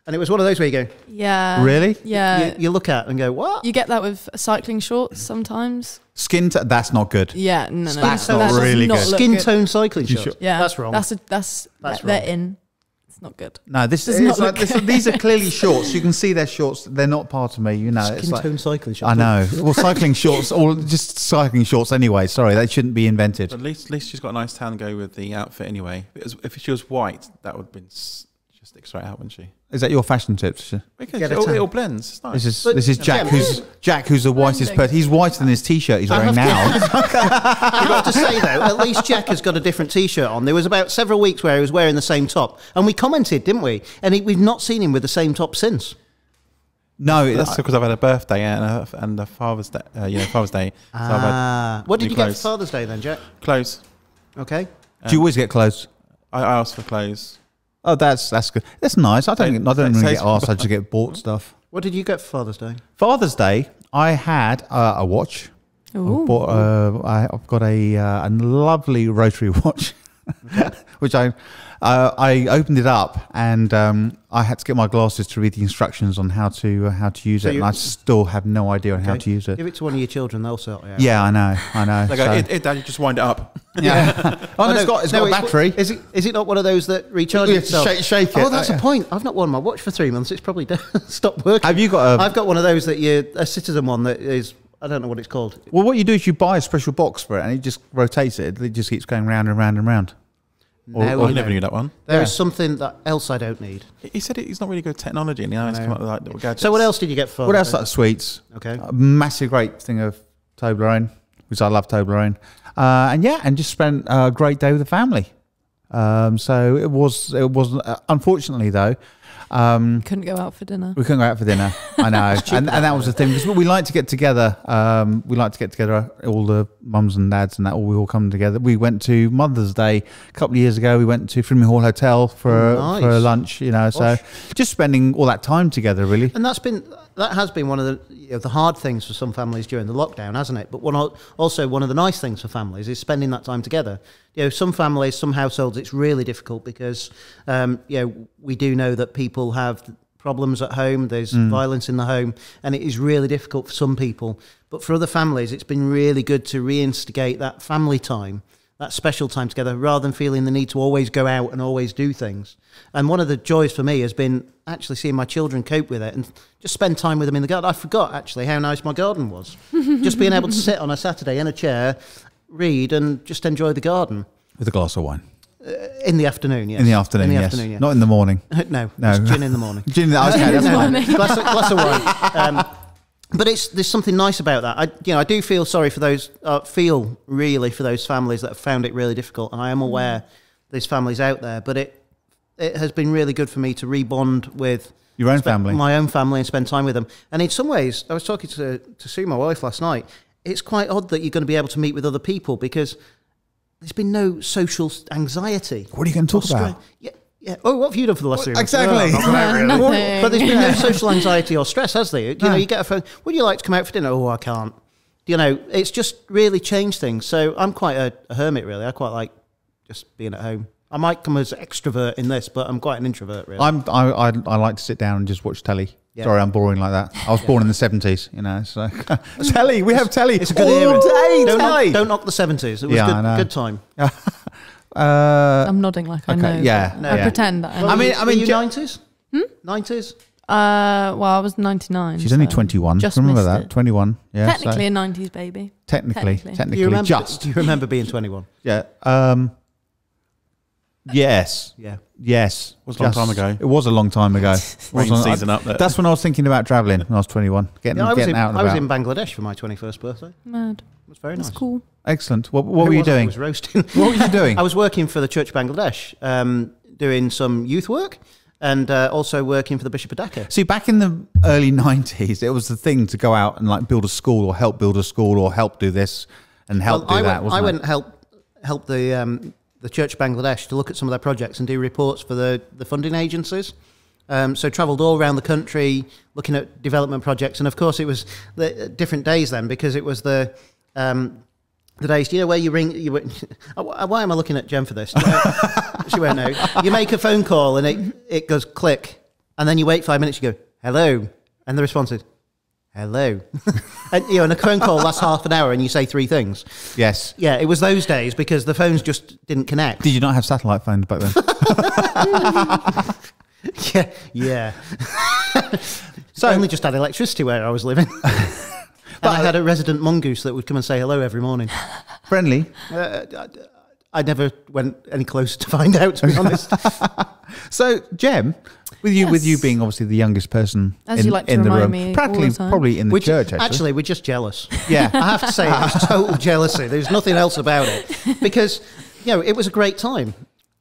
And it was one of those where you go, Yeah. Really? Yeah. you look at and go, what? You get that with cycling shorts sometimes. That's not good. Yeah, no. That's that not does really not good. look Skin good. tone cycling shorts. Yeah, That's wrong. That's they're in. It's not good. No, Does not look these are clearly shorts. You can see they're shorts. They're not part of me. It's Skin like, tone cycling shorts. I know. Well, cycling shorts, or just cycling shorts anyway. Sorry, they shouldn't be invented. At least she's got a nice tan go with the outfit anyway. Because if she was white, that would have been just stick straight out, wouldn't she? Is that your fashion tip? Because it all blends. It's nice. This is Jack, who's the whitest person. He's whiter than his t-shirt he's wearing now. You have to say though, at least Jack has got a different t-shirt on. There was about several weeks where he was wearing the same top, and we commented, didn't we? And we've not seen him with the same top since. No, that's because I've had a birthday and a Father's Day. Father's Day. So I've had What did new you get clothes. for Father's Day then, Jack? Clothes. Okay. do you always get clothes? I asked for clothes. Oh, that's good. That's nice. I don't really get asked. I just get bought stuff. What did you get for Father's Day? Father's Day, I had a watch. Ooh. I've got a lovely rotary watch, which I opened it up and I had to get my glasses to read the instructions on how to use it, and I still have no idea on how to use it. Give it to one of your children; they'll sort it out. Yeah, I know. They go, Dad, you just wind it up. Yeah. It's got a battery. Is it not one of those that recharges You have to itself? shake it. Oh, that's a point. I've not worn my watch for 3 months. It's probably stopped working. Have you got I've got one of those a Citizen one that is. I don't know what it's called. Well, what you do is you buy a special box for it, and it just rotates it. It just keeps going round and round and round. I never knew that one. There is something else I don't need. He said he's not really good at technology, and now he's come up with like little gadgets. So what else did you get for? What else? Like sweets. Okay. A massive great thing of Toblerone, which I love Toblerone, and just spent a great day with the family. So it was unfortunately though. Couldn't go out for dinner. We couldn't go out for dinner. I know, and that was the thing, because we like to get together. We like to get together, all the mums and dads, and that we all come together. We went to Mother's Day a couple of years ago. We went to Frimley Hall Hotel for lunch. So just spending all that time together, really. And that has been one of the hard things for some families during the lockdown, hasn't it? But also one of the nice things for families is spending that time together. Some families, some households, it's really difficult because we do know that people have problems at home. There's violence in the home, and it is really difficult for some people. But for other families, it's been really good to reinstigate that family time that special time together, rather than feeling the need to always go out and always do things. And one of the joys for me has been actually seeing my children cope with it and just spend time with them in the garden. I forgot actually how nice my garden was. Just being able to sit on a Saturday in a chair, read, and just enjoy the garden. With a glass of wine. In the afternoon, yes. In the afternoon, yes. Not in the morning. No, it's gin in the morning. Gin, okay, that's fine. Glass of wine. But there's something nice about that. I do feel sorry for those, really for those families that have found it really difficult. And I am aware there's families out there, but it has been really good for me to rebond with your own family, my own family, and spend time with them. And in some ways, I was talking to Sue, my wife, last night. It's quite odd that you're going to be able to meet with other people because there's been no social anxiety. What are you going to talk about? Yeah. Oh, what have you done for the last 3 months? Exactly. Nothing. But there's been no social anxiety or stress, has there? You know, you get a phone. Would you like to come out for dinner? Oh, I can't. You know, it's just really changed things. So I'm quite a hermit, really. I quite like just being at home. I might come as extrovert in this, but I'm quite an introvert, really. I like to sit down and just watch telly. Yeah. Sorry, I'm boring like that. I was born in the 70s, you know. So telly, we have telly. It's a good era. Don't knock the 70s. It was good time. I'm nodding like I know. Yeah, I pretend that. I mean, you 90s? 90s? Well, I was 99. She's only 21. Just remember missed that? it. 21. Yeah. Technically a 90s baby. Technically. Do you remember being 21? Yeah. Yes. Yeah. Yes. It was a long time ago. It was a long time ago. Rain season up there. That's when I was thinking about travelling when I was 21. Getting out and about. I was in Bangladesh for my 21st birthday. Mad. It was very nice. That's cool. Excellent. What were you doing? I was roasting. What were you doing? I was working for the Church of Bangladesh, doing some youth work and also working for the Bishop of Dhaka. See, back in the early 90s, it was the thing to go out and like build a school or help build a school or help do this and help do that, wasn't it? I went and help the Church of Bangladesh to look at some of their projects and do reports for the funding agencies. So travelled all around the country looking at development projects. And of course, it was the different days then because it was the days, do you know where you ring? Why am I looking at Jen for this? She won't know. You make a phone call and it goes click. And then you wait 5 minutes, you go, hello. And the response is, hello. And a phone call lasts half an hour and you say 3 things. Yes. Yeah, it was those days because the phones just didn't connect. Did you not have satellite phones back then? Yeah. So I only just had electricity where I was living. But I had a resident mongoose that would come and say hello every morning. Friendly? I never went any closer to find out, to be honest. So, Jem, with you being obviously the youngest person As you like to in the remind room, me practically all the time. probably in the church, actually. Actually, we're just jealous. Yeah. I have to say, it was total jealousy. There's nothing else about it. Because, it was a great time.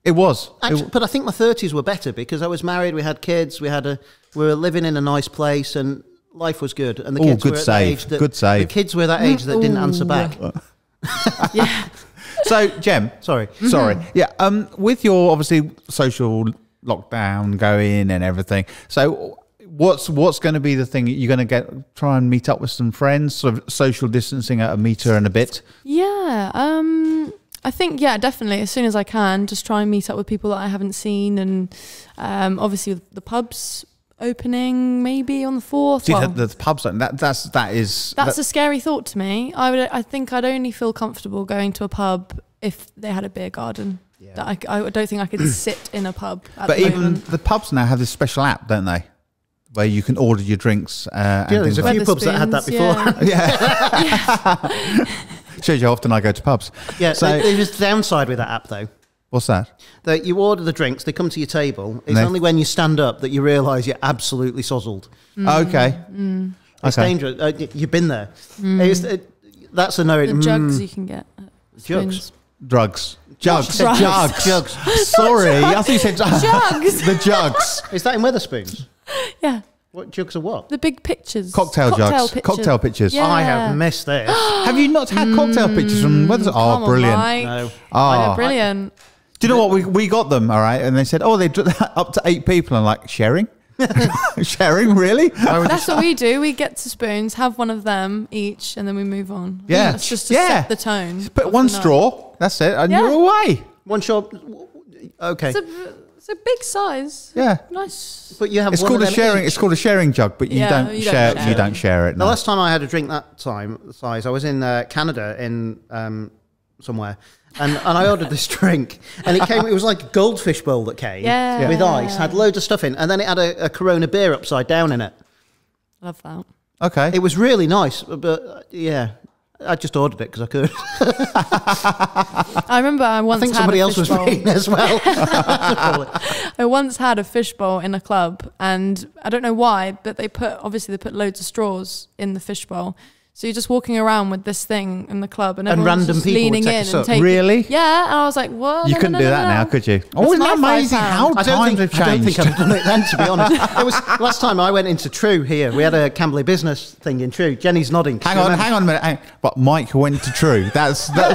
It was. Actually, but I think my 30s were better because I was married, we had kids, we were living in a nice place and life was good. And the kids were at that age that... Good save. The kids were that age that didn't answer back. Yeah. So, Jem. Sorry. Yeah. With your, obviously, social lockdown going and everything. So, what's going to be the thing? You're going to try and meet up with some friends, sort of social distancing at a meter and a bit? Yeah. I think, definitely. As soon as I can, just try and meet up with people that I haven't seen. And obviously, with the pubs opening maybe on the 4th. See, the pubs, that's a scary thought to me. I think I'd only feel comfortable going to a pub if they had a beer garden. Yeah. I don't think I could sit in a pub at But the even moment. the pubs now have this special app, don't they? Where you can order your drinks. There's a few pubs that had that before. Yeah. Shows you how often I go to pubs. Yeah, so there's the downside with that app, though. What's that? That you order the drinks, they come to your table. It's only when you stand up that you realise you're absolutely sozzled. Okay. It's dangerous. You've been there. That's a no. The jugs you can get. Jugs. Drugs. Jugs. Jugs. Sorry, I thought you said Jugs. The jugs. Is that in Wetherspoons? Yeah. What jugs are what? The big pictures. Cocktail jugs. Cocktail pictures. Yeah. I have missed this. Have you not had cocktail pictures from Wetherspoons? Oh, brilliant. No. Oh, brilliant. Do you know what? We got them, all right? And they said, they do that up to 8 people. I'm like, sharing? Sharing, really? That's what we do. We get to spoons, have one of them each, and then we move on. Yeah. That's just to set the tone. Put one straw. That's it. And you're away. One shot. Okay. It's a big size. Yeah. Nice. But you have It's one called of a them sharing. each. It's called a sharing jug, but you don't share. You don't share it. The last time I had a drink that size, I was in Canada in somewhere. And I ordered this drink, and it was like a goldfish bowl that came with ice, had loads of stuff in, and then it had a Corona beer upside down in it. Love that. Okay. It was really nice, but yeah, I just ordered it because I could. I remember I once think had somebody a else was fishbowl. reading as well. I once had a fishbowl in a club, and I don't know why, but they put loads of straws in the fishbowl. So you're just walking around with this thing in the club, and everyone's random just people would leaning take in a and sup. taking. Really? Yeah, and I was like, "What? You couldn't do that now, could you? Oh, isn't that my amazing? £5. How I times have don't think changed. I'd have done it then, to be honest. It was last time I went into True here. We had a Camberley business thing in True. Jenny's nodding. Hang on a minute. But Mike went to True.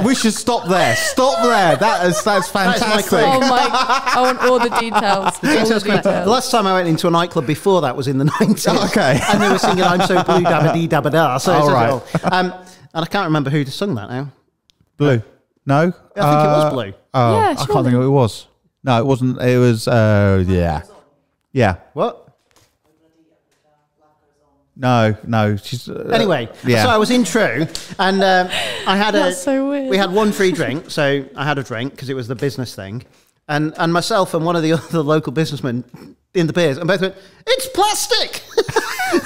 We should stop there. Stop there. That's fantastic. clip. Oh my! I want all the details. The last time I went into a nightclub before that was in the 90s. Okay. And they were singing "I'm So Blue Dabba Dee Dabba Da." So All right. and I can't remember who sung that now. Blue. No? I think it was Blue. Oh, Yeah, I can't surely. think of who it was. No, it wasn't. It was, yeah. Yeah. What? No. She's. Anyway, yeah. so I was in True, and I had That's so weird. We had one free drink, so I had a drink because it was the business thing, and myself and one of the other local businessmen in the beers, and both went, "It's plastic." We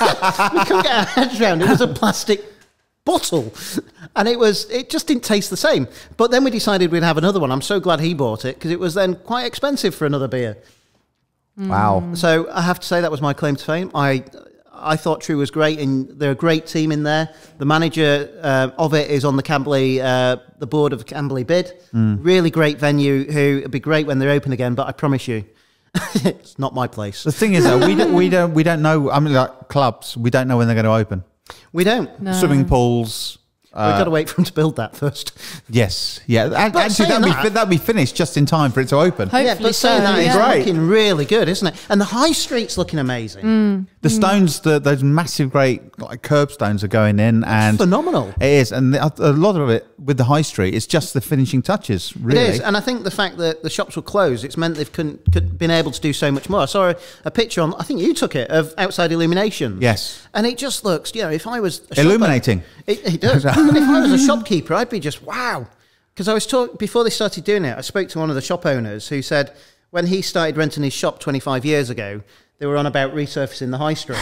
couldn't get our heads around. It was a plastic bottle, and it just didn't taste the same. But then we decided we'd have another one. I'm so glad he bought it because it was then quite expensive for another beer. Wow. So I have to say that was my claim to fame. I thought True was great, and they're a great team in there. The manager of it is on the Camberley, the board of Camberley Bid. Really great venue. Who it'd be great when they're open again. But I promise you, it's not my place. The thing is, though, we don't know. I mean, like clubs, we don't know when they're going to open. We don't. No. Swimming pools. We've got to wait for them to build that first. Yes. Yeah. But Actually, saying that'd be finished just in time for it to open. Hopefully Yeah, but so. saying that, it's yeah. great. looking really good, isn't it? And the high street's looking amazing. The stones, those massive, great like curb stones are going in, and Phenomenal. It is, and a lot of it with the high street, it's just the finishing touches. Really, It is, and I think the fact that the shops were closed, it's meant they've been able to do so much more. I saw a picture on, I think you took it, of outside illumination. Yes. And it just looks, if I was a Illuminating. it does. But if I was a shopkeeper, I'd be just, wow. Because I was before they started doing it, I spoke to one of the shop owners who said when he started renting his shop 25 years ago, they were on about resurfacing the high street.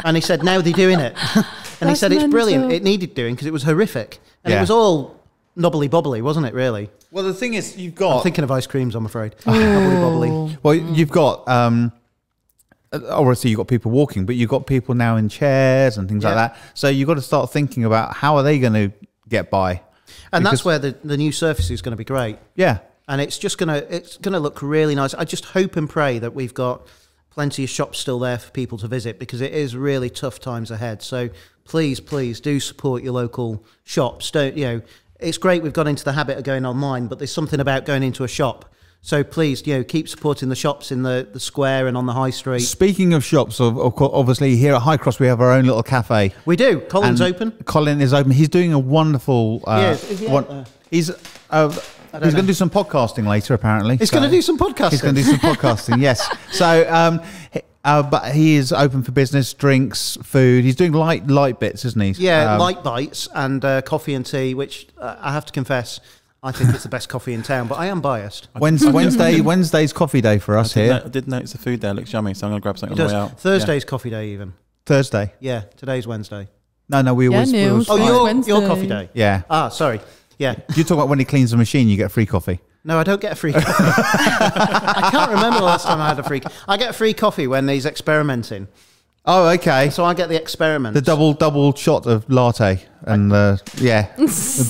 And he said, now they're doing it. And he That's said, it's brilliant. mental. It needed doing because it was horrific. And Yeah. it was all knobbly bobbly, wasn't it, really? Well, the thing is, you've I'm got thinking of ice creams, I'm afraid. Knobbly bobbly. well, you've got obviously you've got people walking, but you've got people now in chairs and things like Yeah. that. So you've got to start thinking about how are they going to get by. And that's Because- where the new surface is going to be great. Yeah. And it's gonna look really nice. I just hope and pray that we've got plenty of shops still there for people to visit because it is really tough times ahead. So please do support your local shops. It's great we've got into the habit of going online, but there's something about going into a shop. So please, keep supporting the shops in the square and on the high street. Speaking of shops, obviously here at High Cross we have our own little cafe. We do. Colin's And open. Colin is open. He's doing a wonderful. Is he out there? He's going to do some podcasting later. Apparently, He's going to do some podcasting. He's going to do some podcasting. Yes. So, but he is open for business, drinks, food. He's doing light bits, isn't he? Yeah, light bites and coffee and tea, which I have to confess, I think it's the best coffee in town, but I am biased. Wednesday's coffee day for us here. I did notice the food there looks yummy, so I'm going to grab something It on the way does. out. Thursday's coffee day even. Thursday. Yeah, today's Wednesday. No, we Yeah, always. Neil. always Oh, It's your Wednesday. coffee day. yeah. Ah, sorry. Yeah. You talk about when he cleans the machine, you get free coffee. No, I don't get a free coffee. I can't remember the last time I had a free. I get a free coffee when he's experimenting. Oh, okay. So I get the experiment. The double shot of latte and yeah,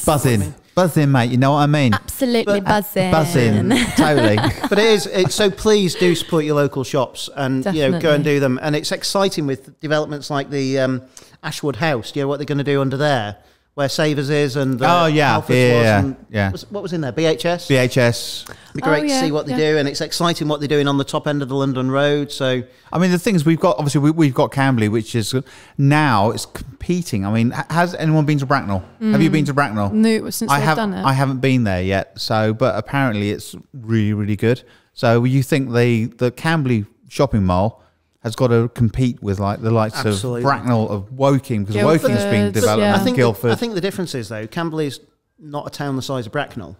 buzzing, mate. You know what I mean? Absolutely buzzing. Buzzing, totally. But it's so please do support your local shops and go and Definitely. do them. And it's exciting with developments like the Ashwood House. What they're going to do under there, where Savers is and Oh, yeah. Alfred's Yeah, was. And yeah. What was in there? BHS. VHS. It'd be great Oh, to yeah, see what they do, and it's exciting what they're doing on the top end of the London Road. So I mean, the things we've got, obviously, we've got Camberley, which is now it's competing. I mean, has anyone been to Bracknell? Have you been to Bracknell? No, since they've done it. I haven't been there yet. So, but apparently it's really, really good. So you think the Camberley shopping mall has got to compete with like the likes Absolutely. of Bracknell, of Woking, because Guildford, Woking's being developed, yeah. I think Guildford. I think the difference is though, Camberley's not a town the size of Bracknell.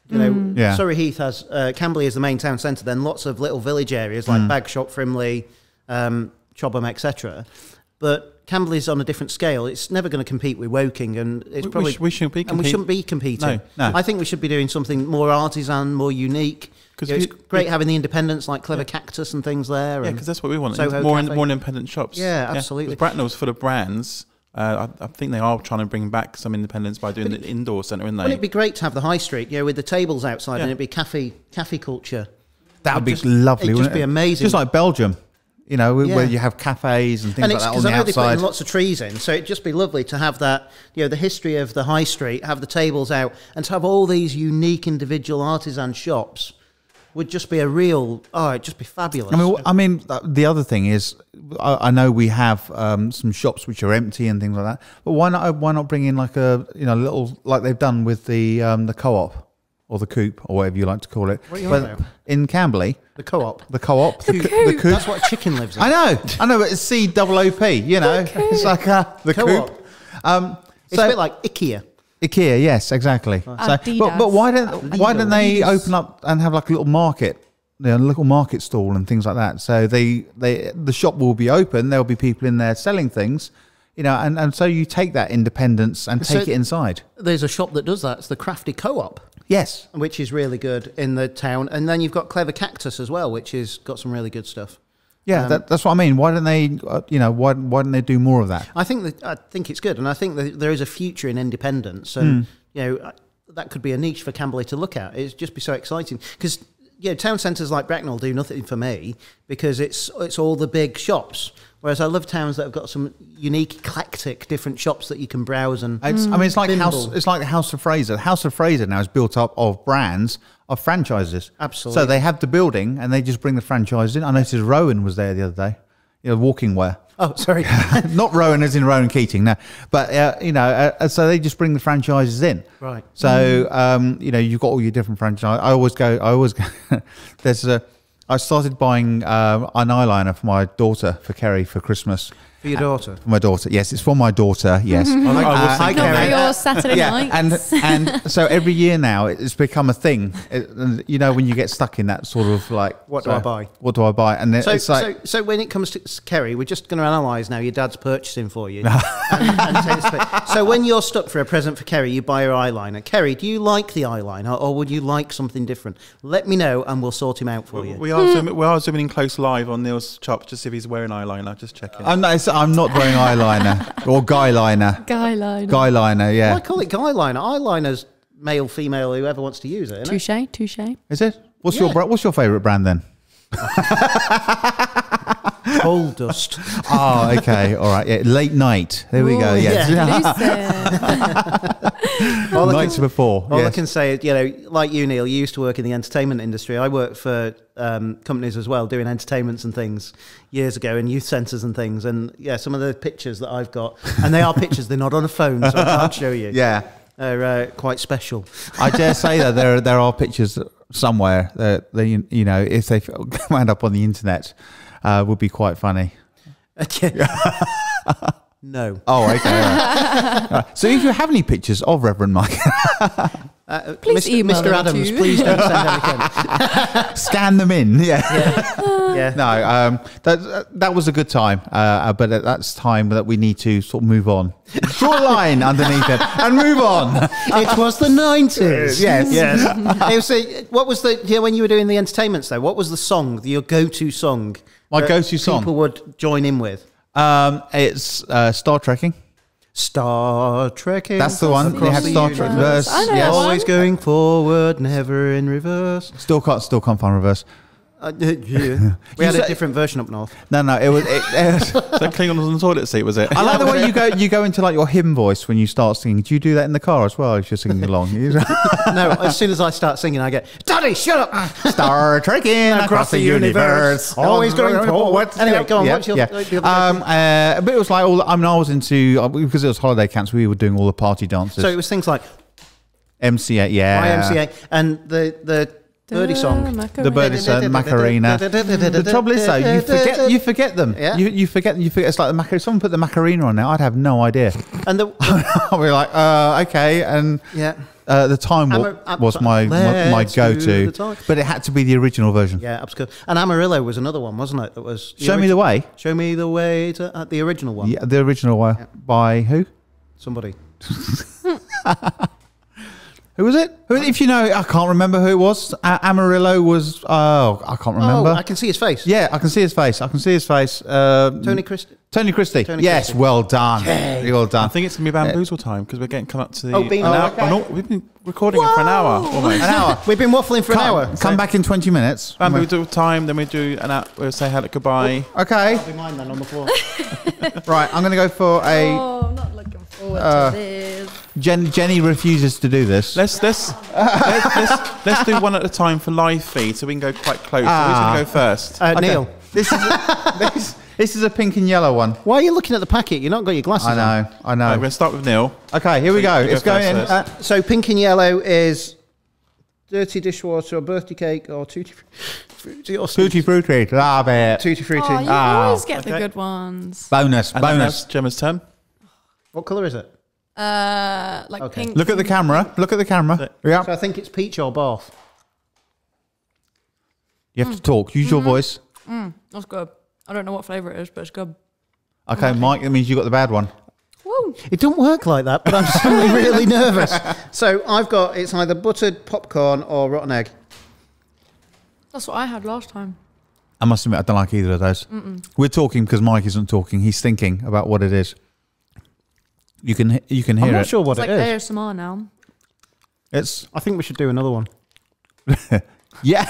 You know, Surrey Heath has Camberley is the main town centre. Then lots of little village areas like Bagshot, Frimley, Chobham, etc. But Camberley's on a different scale. It's never going to compete with Woking, and it's probably we shouldn't be and we shouldn't be competing. No. I think we should be doing something more artisan, more unique. Because it's great having the independents like Clever Cactus and things there. Yeah, because that's what we want. Soho More Cafe. independent shops. Yeah, absolutely. Bracknell's full of brands. I think they are trying to bring back some independence by doing the indoor centre, isn't they? Wouldn't it be great to have the high street, with the tables outside, and it'd be cafe culture? That would be lovely. It'd just be amazing. Just like Belgium, where you have cafes and things like that on the I know they put outside. in lots of trees in, so it'd just be lovely to have that, the history of the high street, have the tables out, and to have all these unique individual artisan shops would just be it'd just be fabulous. I mean, the other thing is, I know we have some shops which are empty and things like that, but why not bring in like a little, like they've done with the co-op or the Coop or whatever you like to call it. What are you on about? In Camberley, The co-op. the co-op, the Coop. That's what a chicken lives in. I know, but it's COOP. It's like the Co-op. Coop. It's a bit like IKEA. IKEA, yes, exactly. So, Adidas. but why don't they open up and have like a little market, a little market stall and things like that? So the shop will be open. There'll be people in there selling things, and so you take that independence and take it inside. There's a shop that does that. It's the Crafty Co-op. Yes, Which is really good in the town. And then you've got Clever Cactus as well, which has got some really good stuff. yeah, that's what I mean. Why don't they, why don't they do more of that? I think it's good, and I think that there is a future in independence, and that could be a niche for Camberley to look at. It'd just be so exciting because town centres like Bracknell do nothing for me because it's all the big shops. Whereas I love towns that have got some unique, eclectic, different shops that you can browse and. It's like Thimble. It's like the House of Fraser. The House of Fraser now is built up of brands of franchises. Absolutely. So they have the building and they just bring the franchise in. I noticed Rowan was there the other day. Walking wear. Oh, sorry. Not Rowan as in Rowan Keating, no. But, so they just bring the franchises in. Right. So, you've got all your different franchises. I always go, I started buying an eyeliner for my daughter, for Kerry, for Christmas. For your daughter? For my daughter, yes. It's for my daughter, yes. Not for your Saturday nights. and so every year now it's become a thing. When you get stuck in that sort of like, What do I buy? What do I buy? And then it's like, so when it comes to Kerry, we're just going to analyse now your dad's purchasing for you. and take this bit. So when you're stuck for a present for Kerry, you buy her eyeliner. Kerry, do you like the eyeliner or would you like something different? Let me know and we'll sort him out for you. We are zooming in close live on Neil's shop just if he's wearing eyeliner. Just checking. I'm not wearing eyeliner or guyliner. Guyliner, yeah. I call it guy liner. Eyeliner's male, female, whoever wants to use it. Isn't it? Touche. Is it? What's your favourite brand then? Coal dust. Oh, okay, all right. Yeah, late night. There we go. Yes. Nights before. All I can say is, like you, Neil, you used to work in the entertainment industry. I worked for companies as well, doing entertainments and things years ago, and youth centres and things. And some of the pictures that I've got, and they are pictures, they're not on a phone, so I can't show you. Yeah. They're quite special. I dare say that there are pictures somewhere that if they wound up on the internet, would be quite funny. No. Oh, okay. All right. So if you have any pictures of Reverend Mike, Please email Mr. them Adams, to- please don't send anything. scan them in. Yeah. Yeah. No, that was a good time, but that's time that we need to sort of move on. Draw a line underneath it and move on. It was the 90s. Yes. What was when you were doing the entertainments though, what was the song, your go-to song? My that go-to song? people would join in with? It's Star Trekking. Star Trekking. That's the one. They across have the Star Trek universe. verse. I know Yes. that one. Always going forward, never in reverse. Still can't find reverse. We had a different version up north. No, it was. That Klingon on the toilet seat, was it? I like the way you go into like your hymn voice when you start singing. Do you do that in the car as well if you're singing along? No, as soon as I start singing, I get, Daddy, shut up! Star trekking across the universe, always going forward. Anyway, go on. What's your? But it was like all. I was into because it was holiday camps. We were doing all the party dances. So it was things like MCA, yeah, YMCA and the Birdie song. The birdie song, Macarena. The trouble is, though, you forget them. Yeah. You forget. It's like the Macarena. Someone put the Macarena on now, I'd have no idea. And I'll be like, okay, and yeah. The Time Warp was my go-to, but it had to be the original version. Yeah, absolutely. And Amarillo was another one, wasn't it? That was Show Me the Way. Show Me the Way to the original one. Yeah, the original one by who? Somebody. Who was it? If you know, I can't remember who it was. Amarillo was. I can't remember. Oh, I can see his face. Yeah, I can see his face. Tony Christie. Tony Christie. Yes, well done. Okay. Well done. I think it's going to be bamboozle time because we're getting come up to the... Bean. We've been recording it for an hour almost. An hour. We've been waffling for an hour. Come back in 20 minutes. Bamboozle time, then we do an hour, we'll say hello, goodbye. Okay. I'll be mine then on the floor. Right, I'm going to go for a... Oh, I'm not looking forward to this. Jenny refuses to do this. Let's do one at a time for live feed so we can go quite close. Who's going to go first? Neil. This is a pink and yellow one. Why are you looking at the packet? You've not got your glasses on. I know. Right, we're going to start with Neil. Okay, here we go. It's going in. So pink and yellow is dirty dishwater or birthday cake or tutti frutti or Tutti Frutti. Love it. tutti frutti. Oh, you always get the good ones. Bonus. And then that's Gemma's turn. What colour is it? Like pink. Look at the camera. Yeah. So I think it's peach or bath. You have to talk. Use your voice. That's good. I don't know what flavour it is, but it's good. Okay, Mike, that means you got the bad one. Woo. It don't work like that, but I'm suddenly really nervous. So I've got, it's either buttered popcorn or rotten egg. That's what I had last time. I must admit, I don't like either of those. We're talking because Mike isn't talking. He's thinking about what it is. You can hear it. I'm not sure what It's it like is. ASMR now. I think we should do another one. Yeah.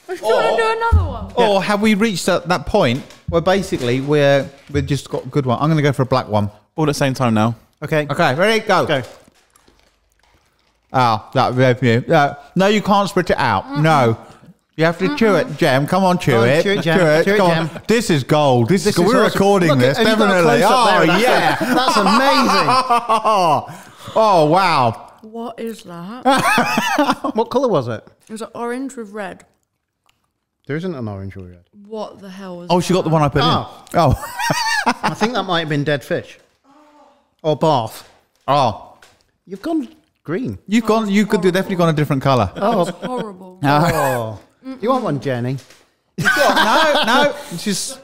Do you want to do another one? Or have we reached that point where basically we've just got a good one? I'm going to go for a black one. All at the same time now. Okay. Okay, ready? Go. Go. No, you can't spit it out. No. You have to chew it, Jem. Come on, chew it. Chew it, Jem. Chew it, Come Jem. on. This is gold. We're awesome. recording Look, this, and you've got a definitely. close-up there, Yeah. That's amazing. Oh, wow. What is that? What colour was it? It was like orange with red. There isn't an orange or red. What the hell was Oh, she got the one I put in. Oh. I think that might have been dead fish. Or bath. Oh. You've gone green. You could have definitely gone a different colour. Oh. That's horrible. Oh. You want one, Jenny? No. She's...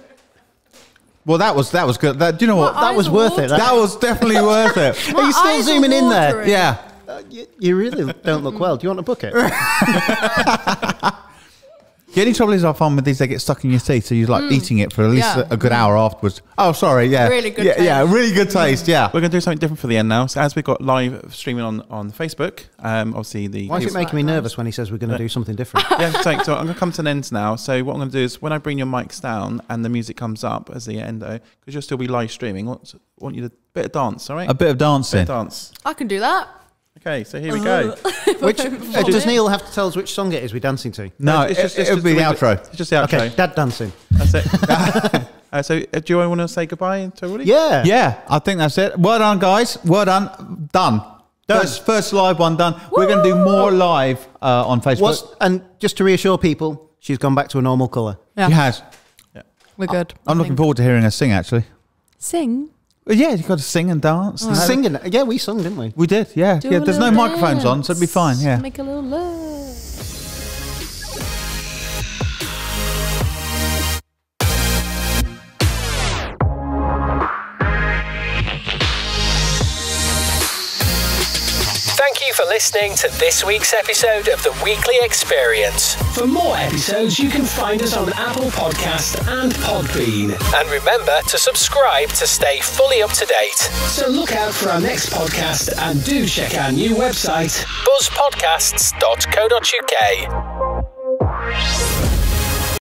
Well, that was good. Do you know what? That was worth it. That was definitely worth it. Are you still zooming in there? Yeah. You really don't look well. Do you want a bucket? The only trouble is I find with these, they get stuck in your teeth, so you're like eating it for at least a good hour afterwards. Oh, sorry, yeah. Really good taste. Yeah, really good taste, yeah. We're going to do something different for the end now. So as we've got live streaming on Facebook, obviously Why is it making me nervous when he says we're going to do something different? yeah, so I'm going to come to an end now. So what I'm going to do is when I bring your mics down and the music comes up as the endo, because you'll still be live streaming, I want you to bit of dance, all right? A bit of dancing. Bit of dance. I can do that. Okay, so here we go. Does Neil have to tell us which song it is we're dancing to? No, it'll be the outro. It's just the outro. Okay, dad dancing. That's it. So do you want to say goodbye to everybody? Yeah. Yeah, I think that's it. Well done, guys. Well done. Done. First live one done. We're going to do more live on Facebook. And just to reassure people, she's gone back to a normal colour. Yeah. She has. We're good. I'm looking forward to hearing her sing, actually. Sing? Yeah, you've got to sing and dance. Singing. Yeah, we sung, didn't we? We did, yeah. Do Yeah, a there's no little microphones on, so it'd be fine, dance. yeah. Make a little love. Thank you for listening to this week's episode of The Weekly Experience. For more episodes, you can find us on Apple Podcast and Podbean. And remember to subscribe to stay fully up to date. So look out for our next podcast and do check our new website, buzzpodcasts.co.uk.